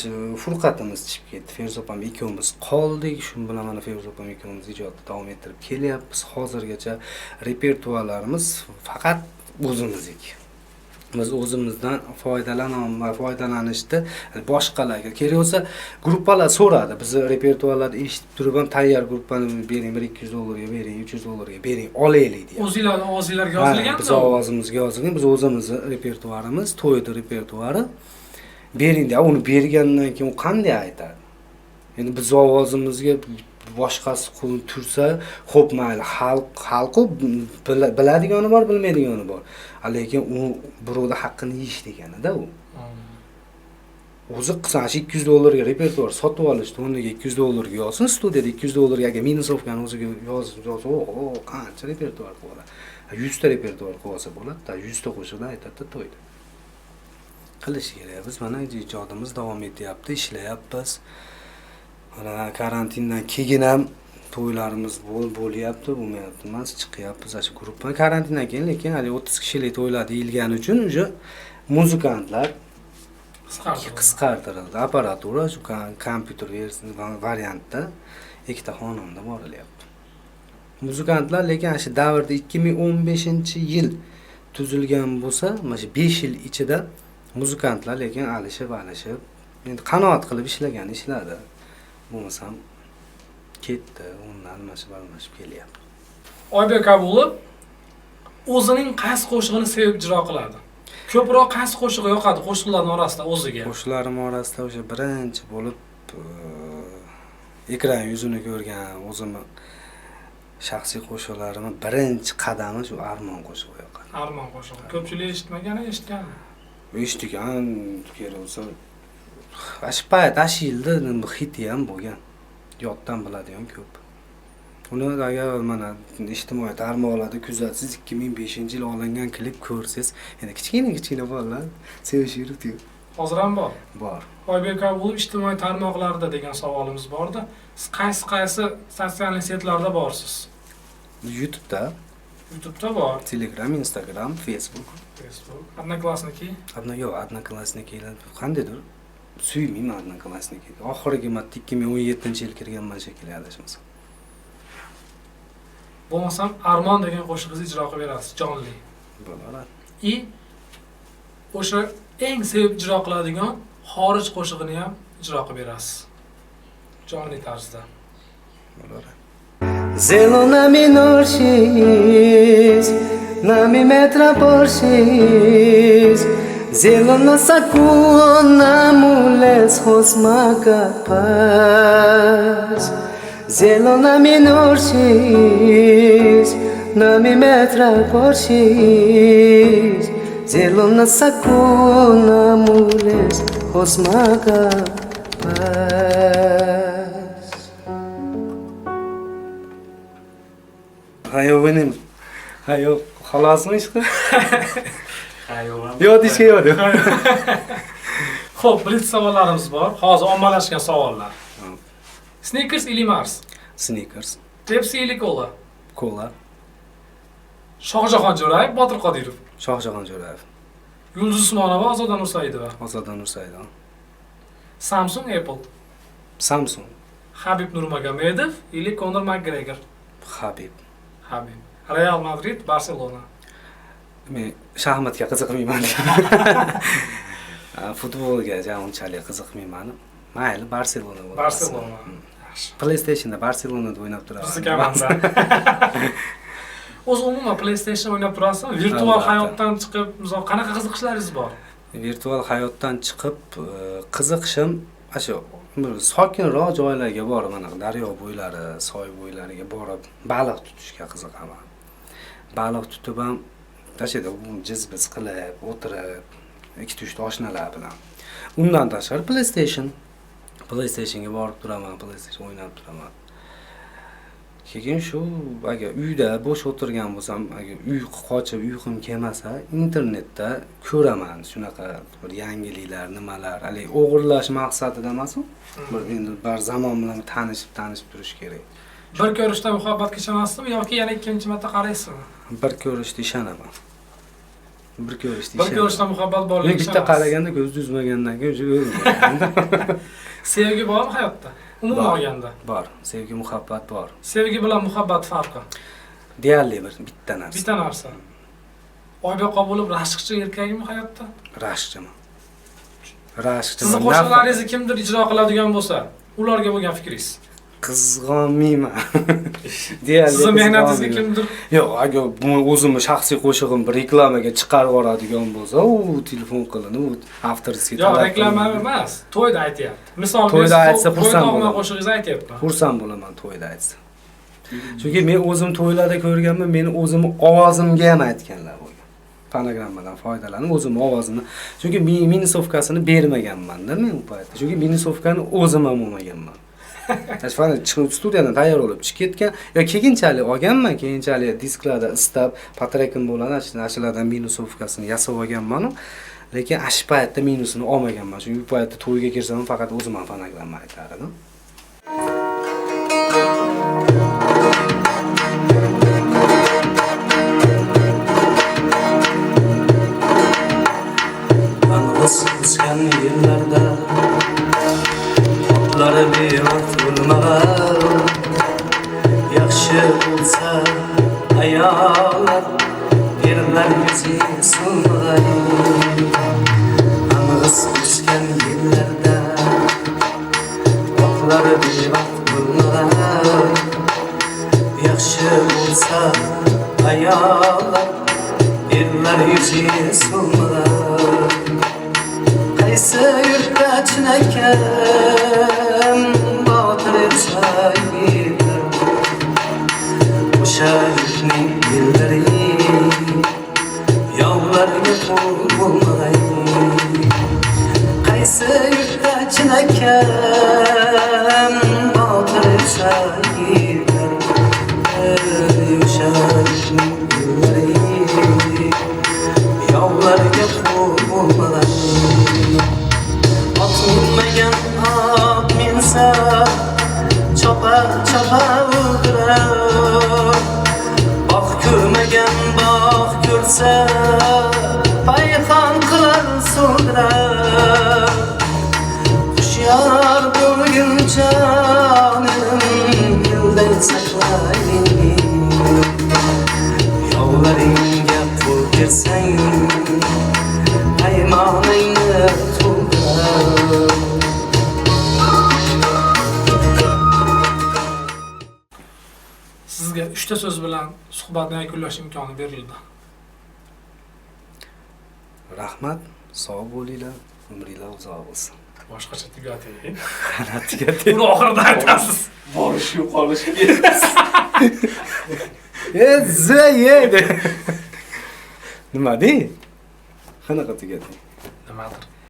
shu Furqatimiz chiqib ketdi. Feruza opam ikkovimiz qoldik. Shu bilan mana Feruza opam ikkovimiz ijodni davom ettirib kelyapmiz. Hozirgacha repertuarlarimiz faqat o'zimizniki. Biz o'zimizdan foydalanishdi boshqalarga kerak bo'lsa gruppalar so'radi. Biz repertuarlarni eshitib turib ham tayyor gruppani bering, $200 bering, $300 bering, olaylik deydi. O'zingizlarning ovozingizlarga yozilgan? Biz ovozimizga yozilgan, biz o'zimizni repertuarimiz, to'ydi repertuari bering deydi. Uni bergandan keyin u qanday aytadi? Endi biz ovozimizga boshqasi qo'yib tursa, xo'p mayli, xalq biladigani bor, bilmaydigani bor. Lekin u birovda haqqini yeyish degani-da u. O'zi qilsa $200 ga repertuar sotib olishdi, o'rniga $200 ga yozsin, studiyada $200 ga minusovkani o'ziga yozib, qancha repertuar qiladi. 100 ta repertuar qilsa bo'ladi-da, 100 ta qo'shiqda aytadi to'yda. Qilish kerak. Biz mana ijodimiz davom etyapti, ishlayapmiz. Mana karantindan keyin ham to'ylarimiz bo'lyapti, bo'lmayapti emas, chiqyapmiz shu gruppadan. Karantindan keyin lekin hali 30 kishilik to'ylar deyilgani uchun uje muzikantlar qisqartirildi. Apparatura shu kompyuter variantda ikkita xonanda borilyapti. Muzikantlar lekin shu davrda 2015-yil tuzilgan bo'lsa, mana shu 5 yil ichida muzikantlar lekin alishib endi qanoat qilib ishladi. Bo'lmasam Ketdi, uni almashib kelyapti. Oybek Kabulov o'zining qaysi qo'shig'ini sevib ijro qiladi? Ko'proq qaysi qo'shig'i yoqadi qo'shiqlarning orasida o'ziga? Qo'shiqlarim orasida o'sha birinchi bo'lib ekran yuzini ko'rgan o'zimni shaxsiy qo'shiqlarimni birinchi qadami shu Armon qo'shig'i yoqadi. Armon qo'shig'i. Ko'pchilik eshitmagani, eshitganmi? Eshitgan kelsa shu payt yilda hiti ham bo'lgan. Yoddan biladigan ko'p. Uni agar mana ijtimoiy tarmoqlarda kuzatsiz 2005-yil olingan klip ko'rsangiz, endi kichkina bolalar sevishib yuribdi. Hozir ham bor. Bor. Oybek Kabulov ijtimoiy tarmoqlarda degan savolimiz bordi. Siz qaysi sotsial setlarda borsiz? YouTube'da, YouTube'da bor, Telegram, Instagram, Facebook. Odnoklassniki. Yo'q, Odnoklassnikilar qandaydir suymayman Odnoklassniki. Oxirgi marta 2017-yil kirganman shekilli adashmasam. Bo'lmasam Armon degan qo'shiqni ijro qilib berasiz, jonli. Bo'ladi. O'sha eng sevib ijro qiladigan xorij qo'shig'ini ham ijro qilib berasiz. Jonli tarzda. Bo'ladi. Zelona minorxis, na mi metra porxis, zelona sakuna mules hosmaka paz. Zelona minorxis, na mi metra porxis, zelona sakuna mules hosmaka paz. Hayo benim. Hayo xalosmi ishqi? Hayo. Yo'q deyishayapti. Xo'p, birinchi savollarimiz bor. Hozir ommalashgan savollar. Snickers ili Mars? Snickers. Pepsi ili Cola? Cola. Shohjahon Jo'rayev, Botir Qodirov. Shohjahon Jo'rayev. Yulduz Usmonova, Ozoda Nursaidova. Ozoda Nursaidova. Samsung, Apple. Samsung. Habib Nurmagomedov ili Conor McGregor? Habib. Habib. Real Madrid, Barcelona. Men shaxmatga qiziqmayman. Futbolga unchalik qiziqmayman. Mayli, Barcelona bo'ladi. Barcelona. PlayStationda Barcelonada o'ynab turaman. Bizni komanda. O'zi umuman PlayStation o'ynab turasizmi? Virtual Albatta. hayotdan chiqib, qanaqa qiziqishlaringiz bor? Virtual hayotdan chiqib qiziqishim shu sokinroq joylarga borib, mana daryo bo'ylari, soy bo'ylariga borib baliq tutishga qiziqaman. Baliq tutib ham tashida jizbiz qilib, o'tirib, 2-3 oshnalar bilan. Undan tashqari PlayStationga borib turaman, PlayStation o'ynab turaman. Keyin shu agar uyda bo'sh o'tirgan bo'lsam, agar qochib uyqum kelmasa, internetda ko'raman shunaqa bir yangiliklar, nimalar, hali o'g'irlash maqsadida emas-ku. Endi bir zamon bilan tanishib turish kerak. Bir ko'rishda muhabbatga ishonansizmi yoki yana ikkinchi marta qaraysizmi? Bir ko'rishda ishonaman. Bir ko'rishda muhabbat borligiga bitta ishonasiz. qaraganda ko'z uzmagandan keyin o'sha o'zgaradi. Sevgi bormi hayotda? Umuman olganda. Bor, sevgi, muhabbat bor. Sevgi bilan muhabbat farqi. Deyarli bitta narsa. Bitta narsa. Oybek Kabulov rashqchi erkakmi hayotda? Rashqchiman. Sizning qo'shiqlaringizni kimdir ijro qiladigan bo'lsa, ularga bo'lgan fikringiz? Qizg'onmayman. Deyarli. Sizning mehnatingizga kimdir? Yo'q, agar bu o'zimni shaxsiy qo'shig'im bir reklamaga chiqarib yuboradigan bo'lsa, u telefon qilinib, avtorskiy Yo'q, reklama emas, to'yda aytyapti. Misol to'yda aytsa xursand bo'laman. Qo'shig'ingizni aytyapman. Xursand bo'laman to'yda aytsa. Chunki men o'zim to'ylarda ko'rganman, meni o'zim ovozimga ham aytganlar bo'lgan. Fonogrammadan foydalanib o'zim ovozimni. Chunki minisovkasini bermaganman-da men u paytda. Chunki minisovkani o'zim ham olmaganman. Tashfani chiqib studiyadan tayyor bo'lib chiqib ketgan. Yo keyinchalik olganman, keyinchalik disklarda istab, patrekim bo'ladi, ashlardan minusovkasini yasab olganman. Lekin ash paytda minusini olmaganman. Chunki bu paytda to'yga kirsam faqat o'zim ham fonogramma aytardim. O'sgan yillarda otlari bevaqt bo'lmagan, yaxshi bo'lsa ayollar erlar yuziga so'nmay. Amg'iz o'sgan yillarda otlari bevaqt bo'lmagan, bersa ayollar eller yüzü solmalar. Qaysi yurtda chinakam botir etsa yigitlar, o'sha yurtning ellari yovlarga qul bo'lmay. Qaysi yurtda chinakam botir etsa yigitlar, o'sha yurtning ellari yovlarga qul bo'lmay. Ot minmagan ot minsa chopa chopa o'ldirar. Bog' ko'rmagan bog' ko'rsa payxon qilar so'ndirar. Hushyor bo'lgin jonim, yilday saqlaying. Yovlaringga qo'l bersang paymoningni to'ldirar. Sizga 3 ta so'z bilan suhbatni yakunlash imkoni berildi. Rahmat, sog' bo'linglar, umringlar uzoq bo'lsin. Boshqacha tugating. Qanatiga Uni oxirida aytasiz. Borish yo'qolish kerak. zayedi. Nima dey? Qanaqa tugading? Nimadir.